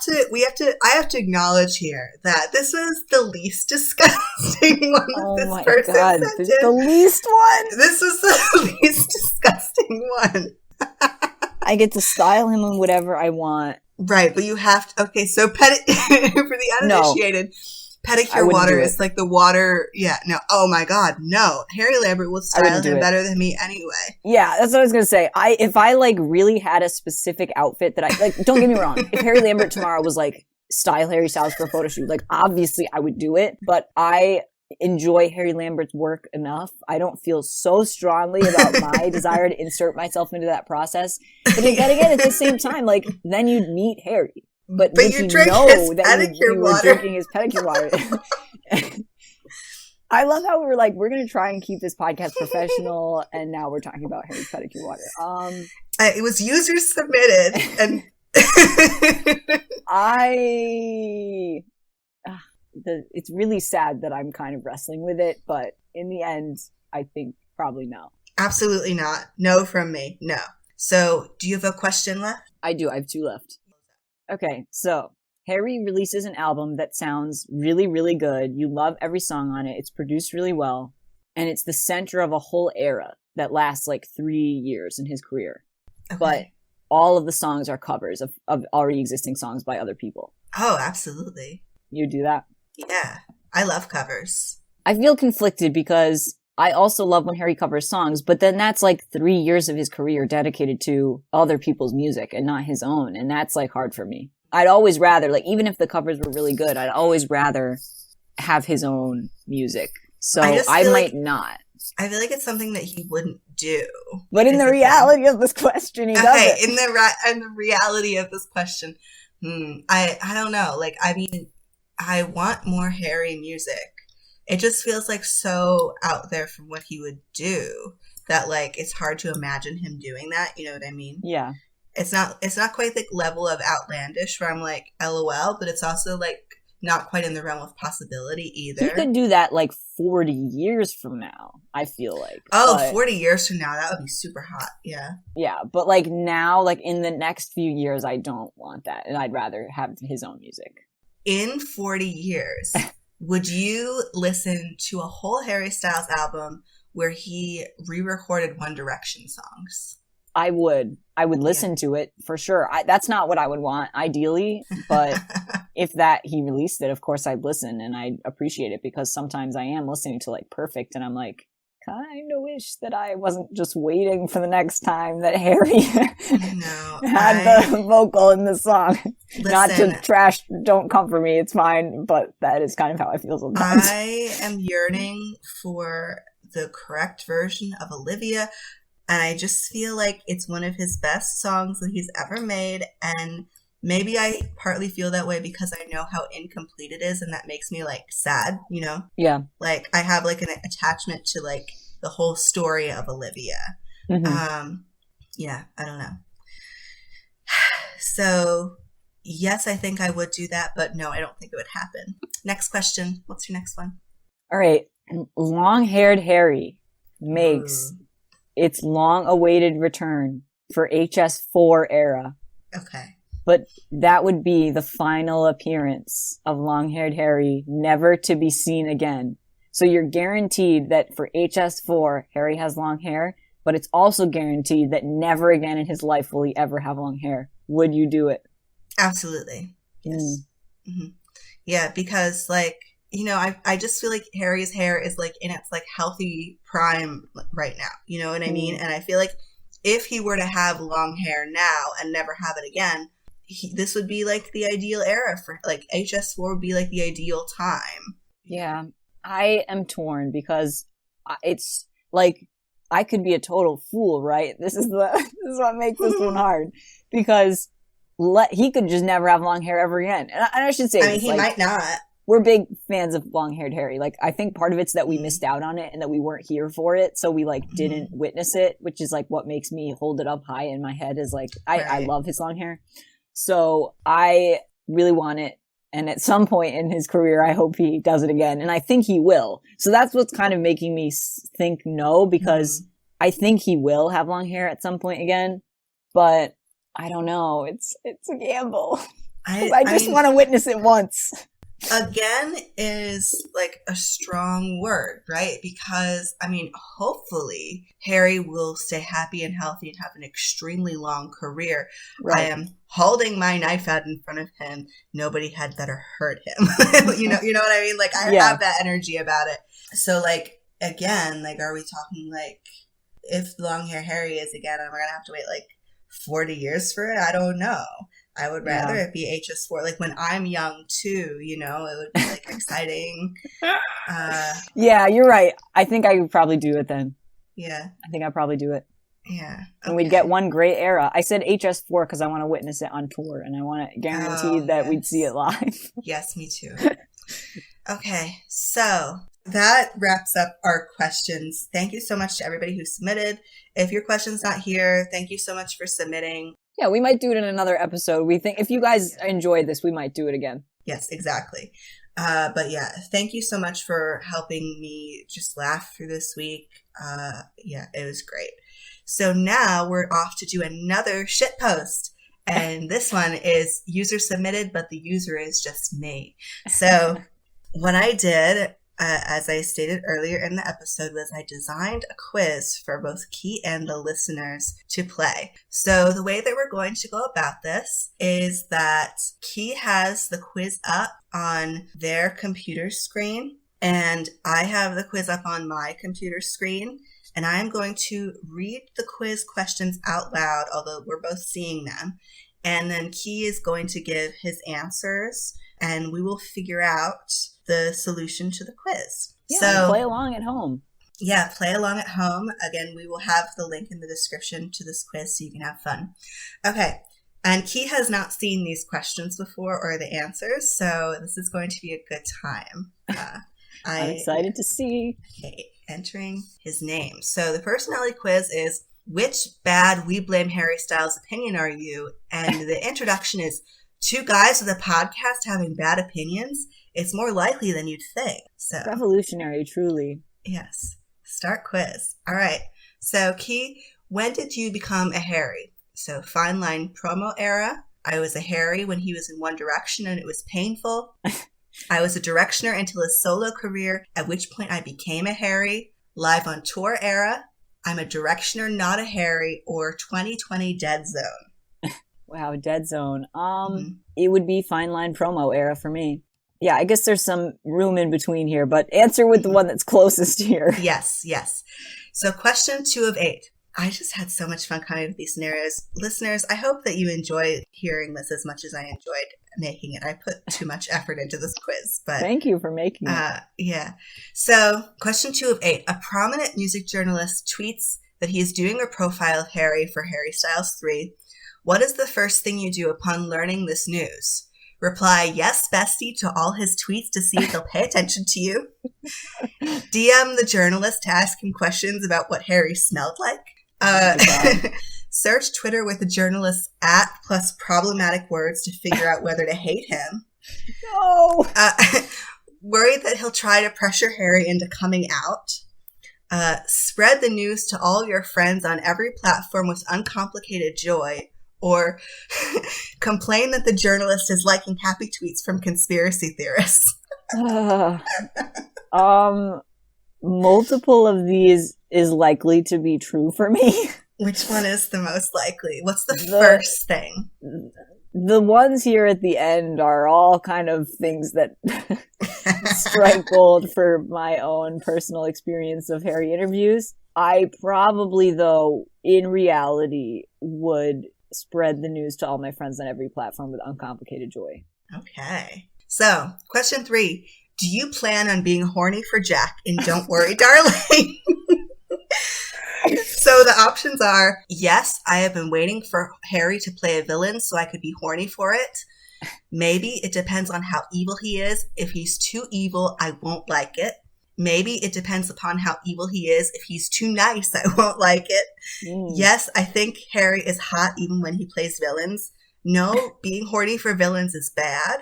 to acknowledge here that this was the least disgusting one that this person sent in. The least one? This was the least disgusting one. I get to style him in whatever I want. Right, but you have to. Okay, so for the uninitiated. Pedicure water is like the water. Yeah, no. Oh my God, no. Harry Lambert will style him better than me anyway. Yeah, that's what I was gonna say. If I like really had a specific outfit that I like, don't get me wrong. If Harry Lambert tomorrow was like style Harry Styles for a photo shoot, like obviously I would do it. But I enjoy Harry Lambert's work enough. I don't feel so strongly about my desire to insert myself into that process. But again, at the same time, like then you'd meet Harry. But you drink his pedicure water. Drinking his pedicure water. I love how we're like, we're going to try and keep this podcast professional, and now we're talking about Harry's pedicure water. It was user submitted, and it's really sad that I'm kind of wrestling with it, but in the end, I think probably no. Absolutely not. No from me. No. So, do you have a question left? I do. I have 2 left. Okay, so Harry releases an album that sounds really, really good. You love every song on it. It's produced really well. And it's the center of a whole era that lasts like 3 years in his career. Okay. But all of the songs are covers of already existing songs by other people. Oh, absolutely. You do that? Yeah, I love covers. I feel conflicted because I also love when Harry covers songs, but then that's like 3 years of his career dedicated to other people's music and not his own. And that's like hard for me. I'd always rather, like, even if the covers were really good, I'd always rather have his own music. So I might not. I feel like it's something that he wouldn't do. But in the reality of this question, he does it. In the reality of this question, I don't know. Like, I mean, I want more Harry music. It just feels like so out there from what he would do that like it's hard to imagine him doing that. You know what I mean? Yeah. It's not quite the level of outlandish where I'm like, LOL, but it's also like not quite in the realm of possibility either. He could do that like 40 years from now, I feel like. Oh, 40 years from now, that would be super hot. Yeah. Yeah, but like now, like in the next few years, I don't want that. And I'd rather have his own music. In 40 years... Would you listen to a whole Harry Styles album where he re-recorded One Direction songs? I would listen to it for sure. That's not what I would want ideally, but if he released it, of course I'd listen and I'd appreciate it because sometimes I am listening to like Perfect and I'm like, kind of wish that I wasn't just waiting for the next time that Harry had the vocal in the song. Listen, not to trash Don't Come For Me, it's fine, but that is kind of how I feel sometimes. I am yearning for the correct version of Olivia, and I just feel like it's one of his best songs that he's ever made, and maybe I partly feel that way because I know how incomplete it is, and that makes me like sad, you know? Yeah. Like I have like an attachment to like the whole story of Olivia. Mm-hmm. Yeah, I don't know. So yes, I think I would do that, but no, I don't think it would happen. Next question. What's your next one? All right. Long-haired Harry makes its long-awaited return for HS4 era. Okay. But that would be the final appearance of long-haired Harry, never to be seen again. So you're guaranteed that for HS4, Harry has long hair, but it's also guaranteed that never again in his life will he ever have long hair. Would you do it? Absolutely. Yes. Mm-hmm. Yeah, because like, you know, I just feel like Harry's hair is like in its like healthy prime right now. You know what I mean? And I feel like if he were to have long hair now and never have it again, this would be like the ideal era for like HS4 would be like the ideal time. Yeah, I am torn because it's like I could be a total fool, right? This is what makes this one hard because he could just never have long hair ever again. And I should say, I mean, he might not. We're big fans of long-haired Harry. Like, I think part of it's that we missed out on it and that we weren't here for it, so we like didn't witness it, which is like what makes me hold it up high in my head. Is like I love his long hair. So I really want it, And at some point in his career, I hope he does it again. And I think he will. So that's what's kind of making me think no, because I think he will have long hair at some point again. But I don't know. It's a gamble. I just want to witness it once. Again is like a strong word, right? Because, I mean, hopefully Harry will stay happy and healthy and have an extremely long career. Right. I am holding my knife out in front of him. Nobody had better hurt him. you know what I mean? Like, I have that energy about it. So, like, again, like, are we talking, like, if long hair Harry is again, am I going to have to wait, like, 40 years for it? I don't know. I would rather it be HS4. Like, when I'm young, too, you know, it would be, like, exciting. Yeah, you're right. I think I would probably do it then. Yeah. I think I'd probably do it. Yeah. Okay. And we'd get one great era. I said HS4 because I want to witness it on tour, and I want to guarantee that we'd see it live. Yes, me too. Okay, so that wraps up our questions. Thank you so much to everybody who submitted. If your question's not here, thank you so much for submitting. Yeah, we might do it in another episode. We think if you guys enjoyed this, we might do it again. Yes, exactly. But yeah, thank you so much for helping me just laugh through this week. Yeah, it was great. So now we're off to do another shit post. And this one is user submitted, but the user is just me. So what I did, as I stated earlier in the episode, was I designed a quiz for both Key and the listeners to play. So the way that we're going to go about this is that Key has the quiz up on their computer screen, and I have the quiz up on my computer screen, and I am going to read the quiz questions out loud, although we're both seeing them, and then Key is going to give his answers, and we will figure out the solution to the quiz. Yeah, so play along at home. Yeah, play along at home. Again, we will have the link in the description to this quiz so you can have fun. Okay, and Key has not seen these questions before or the answers, so this is going to be a good time. I'm excited to see. Okay, entering his name. So the personality quiz is, which bad We Blame Harry Styles opinion are you? And the introduction is, two guys with a podcast having bad opinions? It's more likely than you'd think. So revolutionary, truly. Yes. Start quiz. All right. So, Key, when did you become a Harry? So, Fine Line promo era. I was a Harry when he was in One Direction and it was painful. I was a Directioner until his solo career, at which point I became a Harry. Live on tour era. I'm a Directioner, not a Harry. Or 2020 Dead Zone. Wow, Dead Zone. It would be Fine Line promo era for me. Yeah, I guess there's some room in between here, but answer with the one that's closest here. Yes. So question 2 of 8. I just had so much fun coming up with these scenarios. Listeners, I hope that you enjoy hearing this as much as I enjoyed making it. I put too much effort into this quiz, but thank you for making it. Yeah. So question 2 of 8. A prominent music journalist tweets that he is doing a profile of Harry for Harry Styles 3. What is the first thing you do upon learning this news? Reply, yes, bestie, to all his tweets to see if he'll pay attention to you. DM the journalist to ask him questions about what Harry smelled like. Search Twitter with the journalist's @ plus problematic words to figure out whether to hate him. No! Worried that he'll try to pressure Harry into coming out. Spread the news to all your friends on every platform with uncomplicated joy. Or complain that the journalist is liking happy tweets from conspiracy theorists. Multiple of these is likely to be true for me. Which one is the most likely? What's the first thing? The ones here at the end are all kind of things that strike gold for my own personal experience of Harry interviews. I probably, though, in reality, would spread the news to all my friends on every platform with uncomplicated joy. Okay. So, question 3. Do you plan on being horny for Jack in Don't Worry, Darling? So the options are, yes, I have been waiting for Harry to play a villain so I could be horny for it. Maybe it depends on how evil he is. If he's too evil, I won't like it. Maybe it depends upon how evil he is. If he's too nice, I won't like it. Yes, I think Harry is hot even when he plays villains. No, being horny for villains is bad.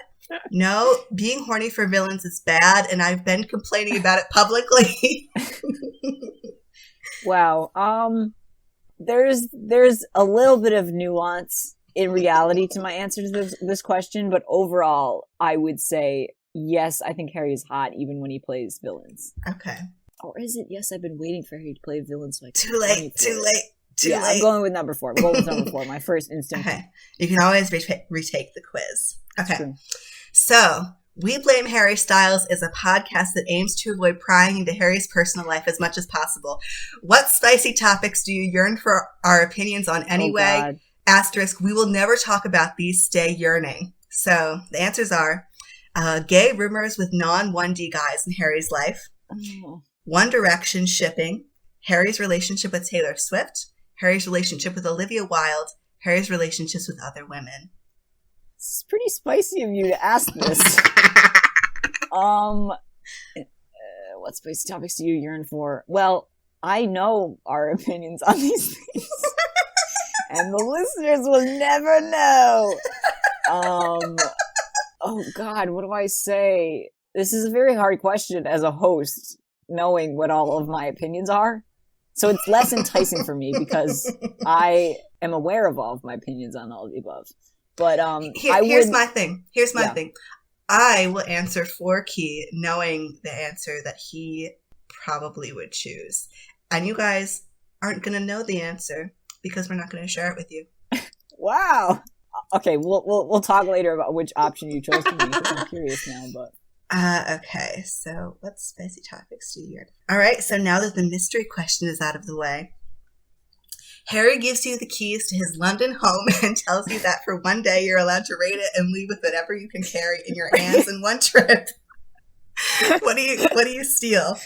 No, being horny for villains is bad, and I've been complaining about it publicly. Wow. There's a little bit of nuance in reality to my answer to this question, but overall, I would say yes. I think Harry is hot even when he plays villains. Okay. Or is it yes? I've been waiting for Harry to play villains. So Too late. I'm going with number 4. I'm going with number 4. My first instinct. Okay. You can always retake the quiz. Okay. So, We Blame Harry Styles is a podcast that aims to avoid prying into Harry's personal life as much as possible. What spicy topics do you yearn for our opinions on anyway? God. Asterisk, we will never talk about these, stay yearning. So, the answers are gay rumors with non-1D guys in Harry's life, One Direction shipping, Harry's relationship with Taylor Swift, Harry's relationship with Olivia Wilde, Harry's relationships with other women. It's pretty spicy of you to ask this. What spicy topics do you yearn for? Well, I know our opinions on these things. And the listeners will never know. Oh God, what do I say? This is a very hard question as a host, knowing what all of my opinions are. So it's less enticing for me because I am aware of all of my opinions on all of the above. But here's my thing. I will answer for Key, knowing the answer that he probably would choose. And you guys aren't going to know the answer because we're not going to share it with you. Wow. Okay, we'll talk later about which option you chose for me. I'm curious now, but. Okay, so what spicy topics do you hear? All right, so now that the mystery question is out of the way, Harry gives you the keys to his London home and tells you that for one day you're allowed to raid it and leave with whatever you can carry in your hands in one trip. What do you steal?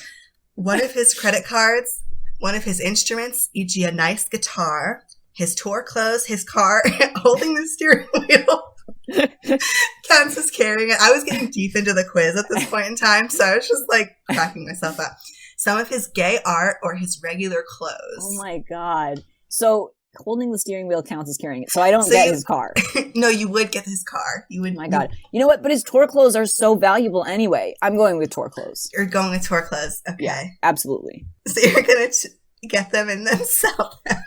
One of his credit cards, one of his instruments, e.g. a nice guitar, his tour clothes, his car, holding the steering wheel. Counts as carrying it. I was getting deep into the quiz at this point in time, so I was just like cracking myself up. Some of his gay art or his regular clothes. Oh my God. So holding the steering wheel counts as carrying it. So I don't get his car. No, you would get his car. You would. Oh my God. You know what? But his tour clothes are so valuable anyway. I'm going with tour clothes. You're going with tour clothes. Okay. Yeah, absolutely. So you're going to get them and then sell them.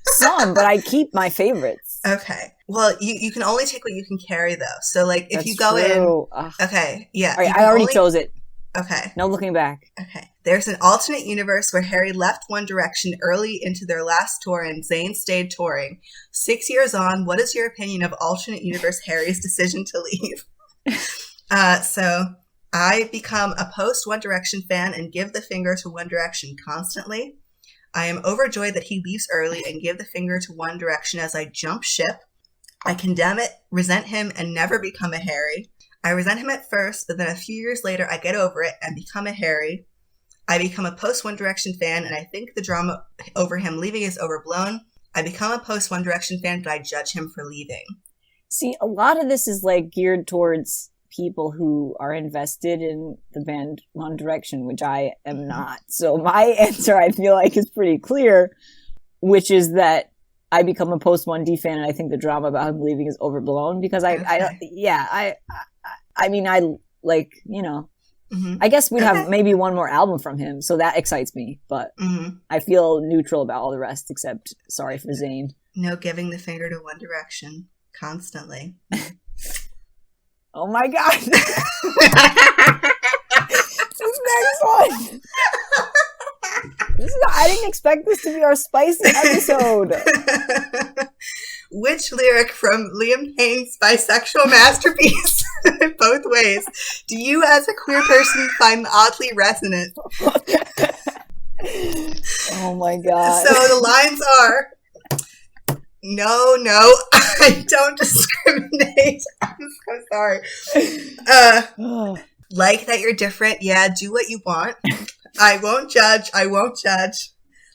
Some, but I keep my favorites. Okay. Well, you can only take what you can carry, though. So, like, if That's you go true. in... Okay, yeah. All right, I already chose it. Okay. No looking back. Okay. There's an alternate universe where Harry left One Direction early into their last tour and Zayn stayed touring. 6 years on, what is your opinion of alternate universe Harry's decision to leave? So, I become a post-One Direction fan and give the finger to One Direction constantly. I am overjoyed that he leaves early and give the finger to One Direction as I jump ship. I condemn it, resent him, and never become a Harry. I resent him at first, but then a few years later I get over it and become a Harry. I become a post-One Direction fan, and I think the drama over him leaving is overblown. I become a post-One Direction fan, but I judge him for leaving. See, a lot of this is like geared towards people who are invested in the band One Direction, which I am not. So my answer, I feel like, is pretty clear, which is that I become a post 1D fan, and I think the drama about him leaving is overblown because I mean, I like, you know, I guess we'd have maybe one more album from him, so that excites me, but I feel neutral about all the rest except sorry for Zayn. No giving the finger to One Direction constantly. Oh my God. This next one. I didn't expect this to be our spicy episode. Which lyric from Liam Payne's bisexual masterpiece, Both Ways, do you as a queer person find oddly resonant? Oh my God. So the lines are, no, I don't discriminate. I'm so sorry. Like that you're different. Yeah, do what you want. I won't judge.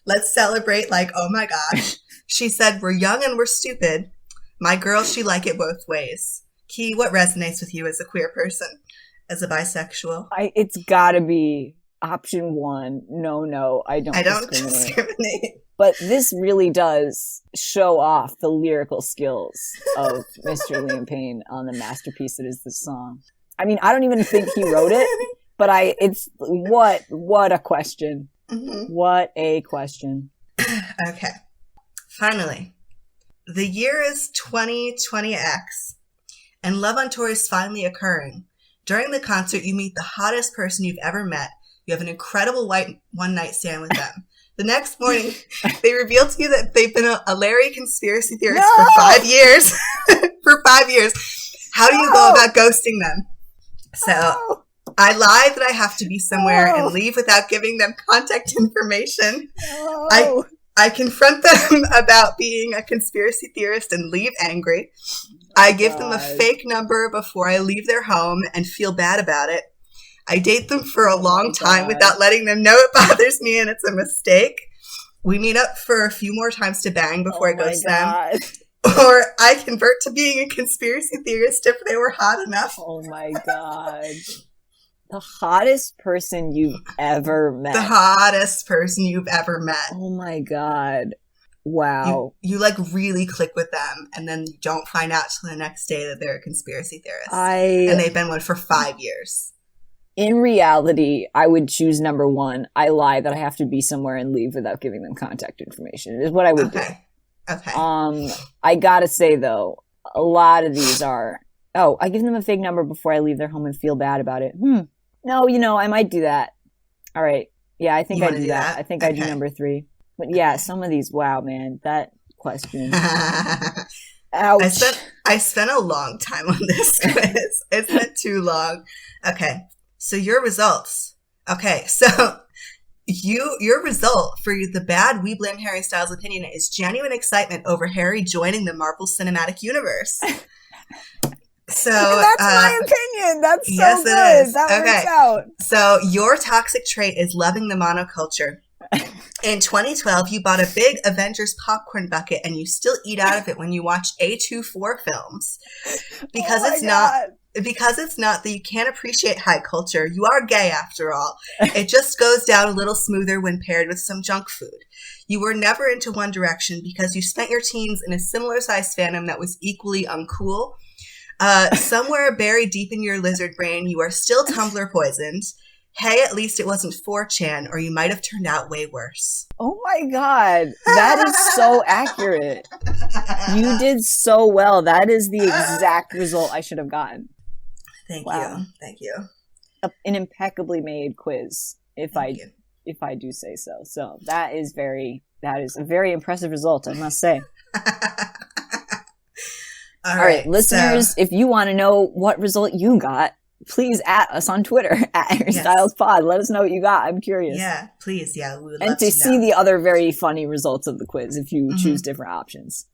Let's celebrate like, oh my gosh. She said, we're young and we're stupid. My girl, she like it both ways. Key, what resonates with you as a queer person, as a bisexual? It's gotta be option one. No, I don't discriminate. But this really does show off the lyrical skills of Mr. Liam Payne on the masterpiece that is this song. I mean, I don't even think he wrote it, but it's what a question. Mm-hmm. What a question. Okay. Finally, the year is 2020X, and Love on Tour is finally occurring. During the concert, you meet the hottest person you've ever met. You have an incredible one-night stand with them. The next morning, they reveal to you that they've been a Larry conspiracy theorist for 5 years. For 5 years. How do you go about ghosting them? So, I lie that I have to be somewhere and leave without giving them contact information. I confront them about being a conspiracy theorist and leave angry. I give them a fake number before I leave their home and feel bad about it. I date them for a long time without letting them know it bothers me and it's a mistake. We meet up for a few more times to bang before I ghost them. Or I convert to being a conspiracy theorist if they were hot enough. Oh my God. The hottest person you've ever met. The hottest person you've ever met. Oh my God. Wow. You like really click with them and then you don't find out till the next day that they're a conspiracy theorist. And they've been one for 5 years. In reality, I would choose number one. I lie that I have to be somewhere and leave without giving them contact information is what I would do. Okay. I gotta say though, a lot of these are, I give them a fake number before I leave their home and feel bad about it. No, I might do that. All right. Yeah, I think I do that. I think I do number 3. But yeah, some of these, wow, man, that question. Ouch. I spent a long time on this quiz. It's been too long. Okay. So your results. Okay. So your result for the bad We Blame Harry Styles opinion is genuine excitement over Harry joining the Marvel Cinematic Universe. So that's my opinion. That's so yes, good. It is. That works out. So your toxic trait is loving the monoculture. In 2012, you bought a big Avengers popcorn bucket and you still eat out of it when you watch A24 films. Because it's not that you can't appreciate high culture. You are gay after all. It just goes down a little smoother when paired with some junk food. You were never into One Direction because you spent your teens in a similar sized fandom that was equally uncool. Somewhere buried deep in your lizard brain, you are still Tumblr poisoned. Hey, at least it wasn't 4chan, or you might have turned out way worse. Oh my God. That is so accurate. You did so well. That is the exact result I should have gotten. Thank you. An impeccably made quiz, if I do say so. So that is a very impressive result, I must say. All right, listeners, if you want to know what result you got, please at us on Twitter at HarryStylesPod. Let us know what you got. I'm curious. Yeah, please. Yeah, we would love to see the other very funny results of the quiz if you choose different options.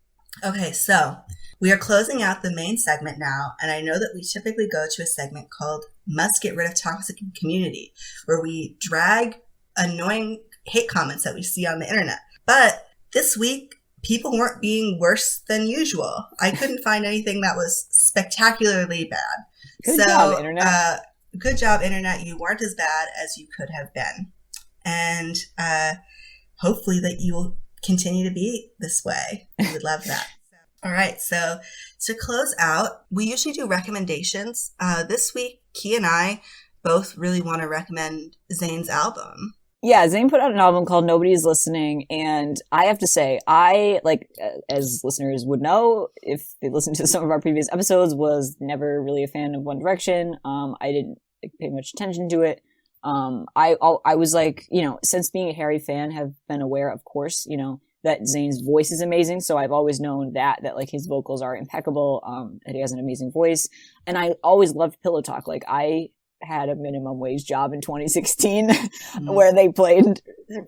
Okay, so we are closing out the main segment now, and I know that we typically go to a segment called Must Get Rid of Toxic Community, where we drag annoying hate comments that we see on the internet. But this week, people weren't being worse than usual. I couldn't find anything that was spectacularly bad. Good job, Internet. Good job, Internet. You weren't as bad as you could have been. And hopefully that you will continue to be this way. We would love that. All right. So to close out, we usually do recommendations. This week, Key and I both really want to recommend Zayn's album. Yeah, Zayn put out an album called Nobody's Listening, and I have to say, I, as listeners would know, if they listened to some of our previous episodes, was never really a fan of One Direction. I didn't pay much attention to it. I was since being a Harry fan, have been aware, of course, that Zayn's voice is amazing, so I've always known that his vocals are impeccable, that he has an amazing voice, and I always loved Pillow Talk. I had a minimum wage job in 2016 where they played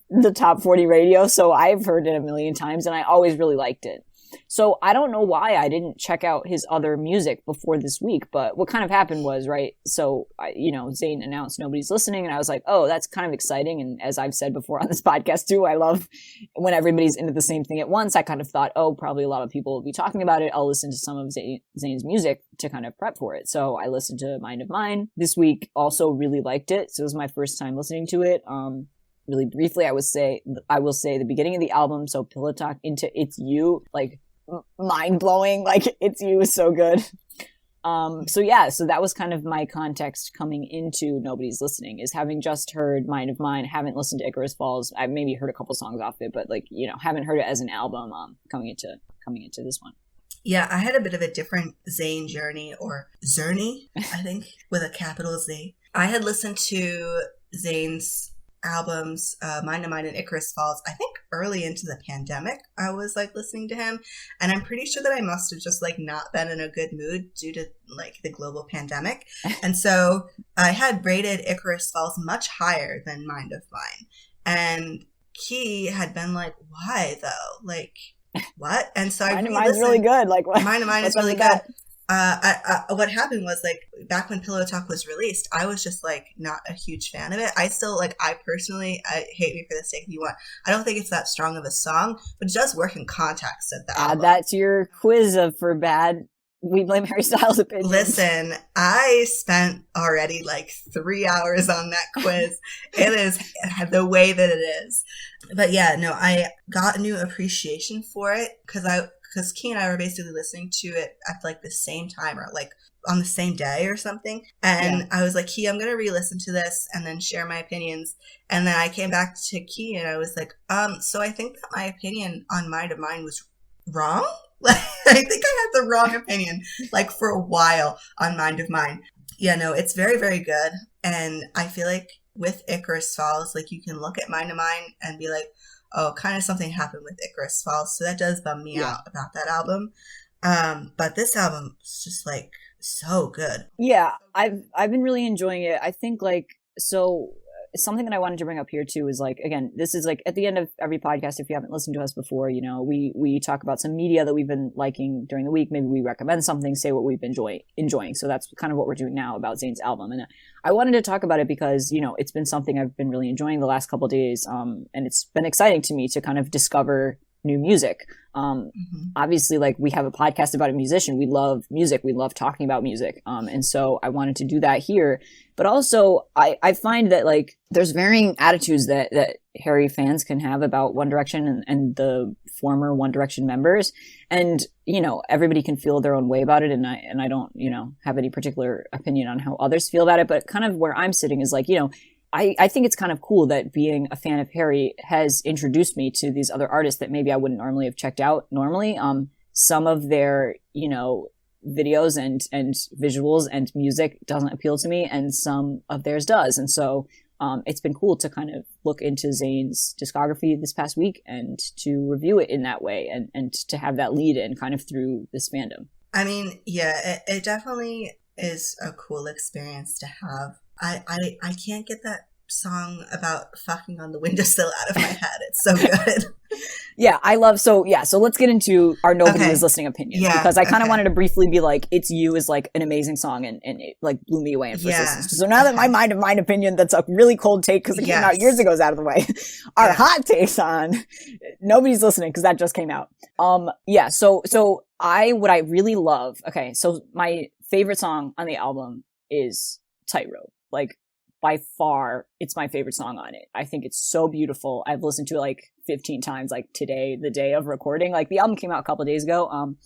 the top 40 radio. So I've heard it a million times and I always really liked it. So I don't know why I didn't check out his other music before this week, but what kind of happened was, right, so, Zayn announced Nobody's Listening, and I was like, oh, that's kind of exciting, and as I've said before on this podcast too, I love when everybody's into the same thing at once. I kind of thought, oh, probably a lot of people will be talking about it. I'll listen to some of Zayn's music to kind of prep for it. So I listened to Mind of Mine this week, also really liked it, so it was my first time listening to it. really briefly, I will say the beginning of the album, so Pillow Talk into It's You, like mind blowing. Like It's You is so good. So that was kind of my context coming into Nobody's Listening, is having just heard Mind of Mine, haven't listened to Icarus Falls. I've maybe heard a couple songs off it, but like, you know, haven't heard it as an album, coming into this one. Yeah, I had a bit of a different Zayn journey, or Zerny, I think, with a capital Z. I had listened to Zayn's albums, Mind of Mine and Icarus Falls, I think early into the pandemic. I was like listening to him, and I'm pretty sure that I must have just like not been in a good mood due to like the global pandemic. And so I had rated Icarus Falls much higher than Mind of Mine. And Key had been like, why though? Like, what? And so Mind of Mine's really good. Like, what? Mind of Mine is really good. What happened was, like, back when Pillow Talk was released, I was just like not a huge fan of it. I still like, I Hate Me for the Sake of You Want, I don't think it's that strong of a song, but it does work in context of the album. That's your quiz for bad We Blame Harry Styles opinions. Listen, I spent already like 3 hours on that quiz. It is the way that it is. But yeah, no, I got a new appreciation for it because Key and I were basically listening to it at like the same time, or like on the same day or something. And I was like, Key, I'm going to re-listen to this and then share my opinions. And then I came back to Key and I was like, so I think that my opinion on Mind of Mine was wrong. Like, I think I had the wrong opinion, like, for a while on Mind of Mine. Yeah, no, it's very, very good. And I feel like with Icarus Falls, like, you can look at Mind of Mine and be like, oh, kind of something happened with Icarus Falls. So that does bum me out about that album. But this album is just, like, so good. Yeah, I've been really enjoying it. I think, like, so something that I wanted to bring up here too is, like, again, this is like at the end of every podcast, if you haven't listened to us before, you know, we talk about some media that we've been liking during the week. Maybe we recommend something, say what we've been enjoying. So that's kind of what we're doing now about Zayn's album. And I wanted to talk about it because, you know, it's been something I've been really enjoying the last couple of days. And it's been exciting to me to kind of discover new music. Obviously, like, we have a podcast about a musician. We love music. We love talking about music. And so I wanted to do that here. But also, I find that, like, there's varying attitudes that Harry fans can have about One Direction and the former One Direction members. And, you know, everybody can feel their own way about it. And I don't, you know, have any particular opinion on how others feel about it. But kind of where I'm sitting is, like, you know, I think it's kind of cool that being a fan of Harry has introduced me to these other artists that maybe I wouldn't normally have checked out normally. Some of their, you know, videos and visuals and music doesn't appeal to me, and some of theirs does. And so it's been cool to kind of look into Zayn's discography this past week and to review it in that way, and to have that lead in kind of through this fandom. I mean, yeah, it definitely is a cool experience to have. I can't get that song about fucking on the windowsill out of my head. It's so good. So let's get into our Nobody is Listening opinions, because I kind of wanted to briefly be like, It's You is like an amazing song, and it like blew me away in first listens. So now that my Mind of Mine opinion, that's a really cold take because it came out years ago, is out of the way, our hot takes on Nobody's Listening, because that just came out. So what I really love, so my favorite song on the album is Tightrope. Like, by far, it's my favorite song on it. I think it's so beautiful. I've listened to it like 15 times, like today, the day of recording. Like, the album came out a couple of days ago.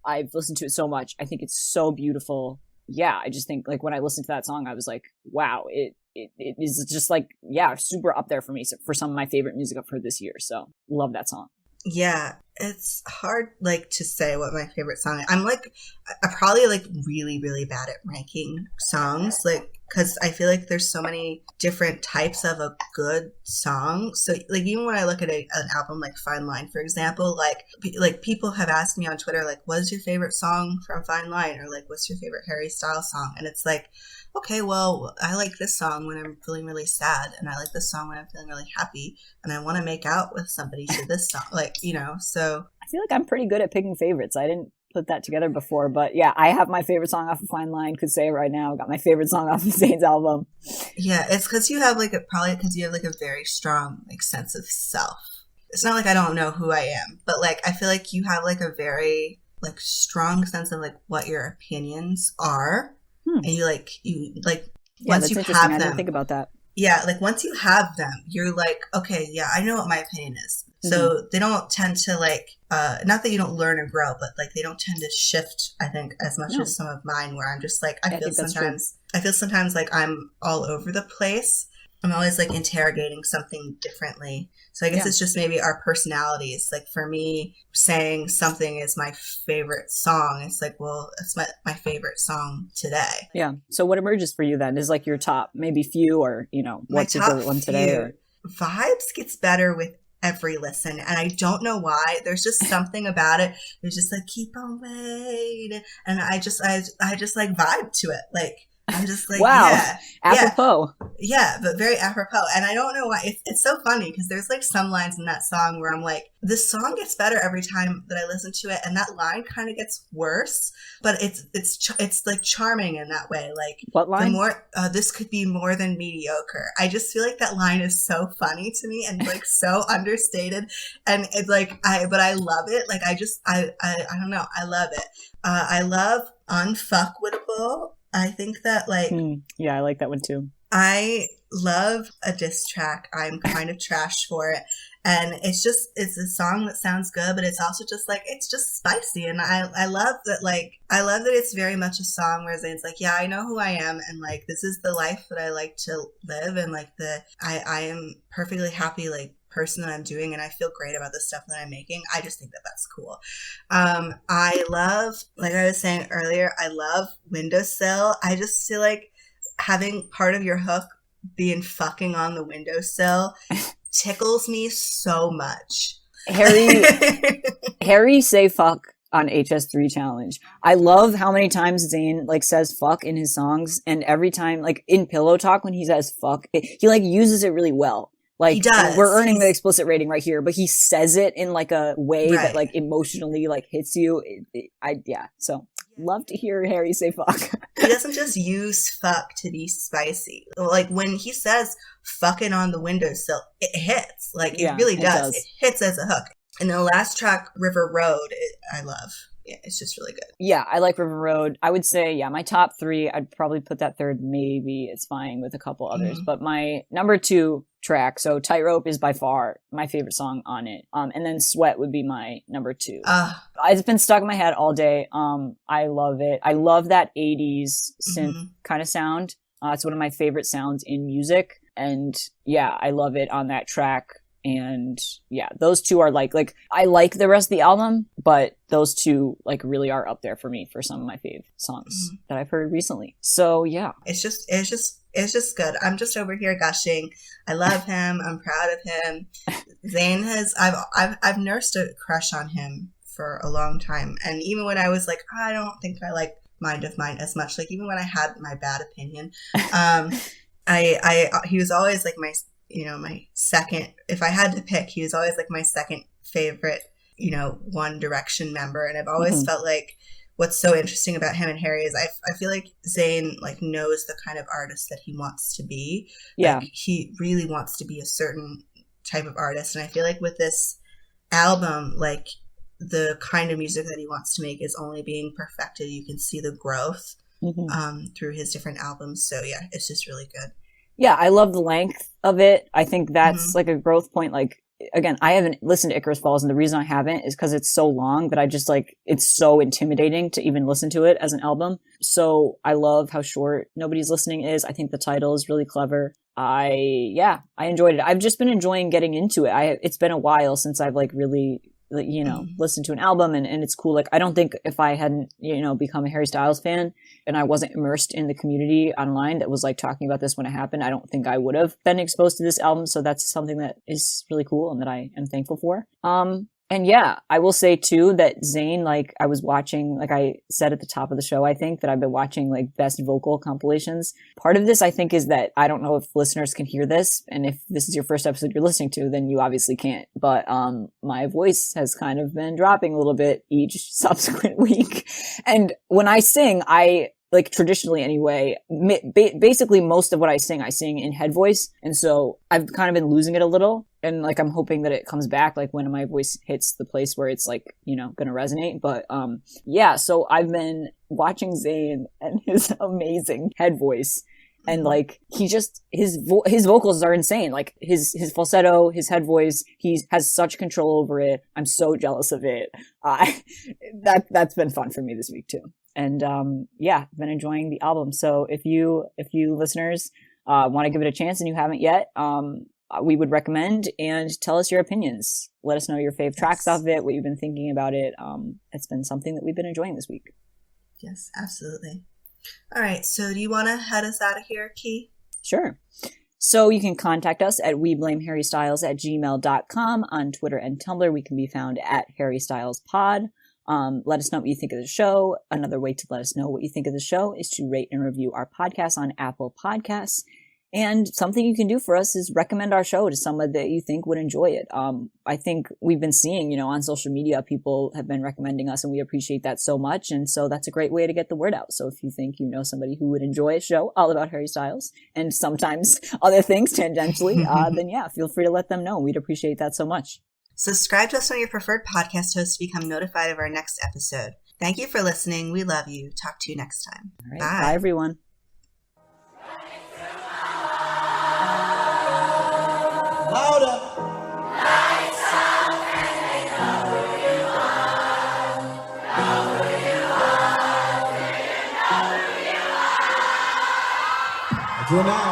I've listened to it so much. I think it's so beautiful. Yeah, I just think, like, when I listened to that song, I was like, wow, it is just like, super up there for me, for some of my favorite music I've heard this year. So love that song. Yeah, it's hard, like, to say what my favorite song is. I'm probably like really, really bad at ranking songs, like, because I feel like there's so many different types of a good song. So, like, even when I look at an album like Fine Line, for example, like people have asked me on Twitter, like, what's your favorite song from Fine Line? Or like, what's your favorite Harry Styles song? And it's like, okay, well, I like this song when I'm feeling really sad, and I like this song when I'm feeling really happy, and I want to make out with somebody to this song, like, you know, so. I feel like I'm pretty good at picking favorites. I didn't put that together before, but yeah, I have my favorite song off of Fine Line, could say it right now. I got my favorite song off of Zayn's album. Yeah, it's because you have like a very strong, like, sense of self. It's not like I don't know who I am, but like, I feel like you have like a very, like, strong sense of like what your opinions are. And you once you have them, I didn't think about that. yeah, like once you have them, you're like, okay, yeah, I know what my opinion is. So they don't tend to like, not that you don't learn or grow, but like they don't tend to shift, I think, as much as some of mine, where I'm just like, I feel sometimes like I'm all over the place. I'm always like interrogating something differently. So I guess it's just maybe our personalities. Like for me, saying something is my favorite song, it's like, well, it's my favorite song today. Yeah. So what emerges for you then is like your top, maybe few, or, you know, what's your favorite one today? Or Vibes gets better with every listen, and I don't know why. There's just something about it. There's just like, keep on waiting, and I just like vibe to it. Like I'm just like, wow, yeah, apropos. Yeah, but very apropos. And I don't know why. It's so funny because there's like some lines in that song where I'm like, this song gets better every time that I listen to it, and that line kind of gets worse, but it's like charming in that way. Like, what line? The more this could be more than mediocre. I just feel like that line is so funny to me and like so understated, and it's like but I love it. Like I don't know. I love it. I love Unfuckwittable. I think that like yeah, I like that one too. I love a diss track. I'm kind of trash for it, and it's a song that sounds good, but it's also just like, it's just spicy, and I love that. Like I love that it's very much a song where Zayn's like, yeah, I know who I am, and like this is the life that I like to live, and like I am perfectly happy like person that I'm doing, and I feel great about the stuff that I'm making. I just think that that's cool. I love, like I was saying earlier, I love Windowsill. I just feel like having part of your hook being fucking on the windowsill tickles me so much. Harry say fuck on HS3 challenge. I love how many times Zayn like says fuck in his songs, and every time like in Pillow Talk when he says fuck, he like uses it really well. Like, he does. We're earning the explicit rating right here, but he says it in like a way that like emotionally like hits you. So love to hear Harry say fuck. He doesn't just use fuck to be spicy. Like when he says fucking on the windowsill, it hits. Like it really does. It hits as a hook. And the last track, River Road, I love. Yeah, it's just really good. Yeah, I like River Road. I would say, yeah, my top three, I'd probably put that third. Maybe it's fine with a couple others. But my number 2 track, so Tightrope, is by far my favorite song on it. And then Sweat would be my number 2. It's been stuck in my head all day. I love it. I love that 80s synth kind of sound. It's one of my favorite sounds in music. And yeah, I love it on that track. And yeah, those two are like I like the rest of the album, but those two like really are up there for me for some of my fave songs that I've heard recently. So yeah, it's just good. I'm just over here gushing. I love him. I'm proud of him. Zayn I've nursed a crush on him for a long time, and even when I was like, I don't think I like Mind of Mine as much, like even when I had my bad opinion, he was always like my second, if I had to pick, he was always like my second favorite, One Direction member. And I've always felt like what's so interesting about him and Harry is I feel like Zayn like knows the kind of artist that he wants to be. Yeah. Like, he really wants to be a certain type of artist. And I feel like with this album, like the kind of music that he wants to make is only being perfected. You can see the growth through his different albums. So yeah, it's just really good. Yeah, I love the length of it. I think that's like a growth point. Like, again, I haven't listened to Icarus Falls, and the reason I haven't is because it's so long that I just like, it's so intimidating to even listen to it as an album. So I love how short Nobody's Listening is. I think the title is really clever. I enjoyed it. I've just been enjoying getting into it. It's been a while since I've like really, listened to an album, and it's cool. Like, I don't think if I hadn't, become a Harry Styles fan and I wasn't immersed in the community online that was like talking about this when it happened, I don't think I would have been exposed to this album. So that's something that is really cool and that I am thankful for. And yeah, I will say too that Zayn, like I was watching, like I said at the top of the show, I think that I've been watching like best vocal compilations. Part of this, I think, is that I don't know if listeners can hear this. And if this is your first episode you're listening to, then you obviously can't. But my voice has kind of been dropping a little bit each subsequent week. And when I sing, like traditionally anyway, basically most of what I sing in head voice. And so I've kind of been losing it a little. And like, I'm hoping that it comes back, like when my voice hits the place where it's like, gonna resonate. But, yeah, so I've been watching Zayn and his amazing head voice. And like, his vocals are insane. Like his falsetto, his head voice, he has such control over it. I'm so jealous of it. That's been fun for me this week too. And yeah, I've been enjoying the album. So if you listeners want to give it a chance and you haven't yet, we would recommend, and tell us your opinions. Let us know your fave tracks off it, what you've been thinking about it. It's been something that we've been enjoying this week. Yes, absolutely. All right, so do you want to head us out of here, Key? Sure. So you can contact us at weblameharrystyles@gmail.com. On Twitter and Tumblr, we can be found at HarryStylesPod. Let us know what you think of the show. Another way to let us know what you think of the show is to rate and review our podcast on Apple Podcasts. And something you can do for us is recommend our show to someone that you think would enjoy it. I think we've been seeing, on social media, people have been recommending us, and we appreciate that so much. And so that's a great way to get the word out. So if you think you know somebody who would enjoy a show all about Harry Styles and sometimes other things tangentially, then yeah, feel free to let them know. We'd appreciate that so much. Subscribe to us on your preferred podcast host to become notified of our next episode. Thank you for listening. We love you. Talk to you next time. All right. Bye everyone. Louder. Lights up and they know who you are. Know who you are. Do you know who you are? Do you know?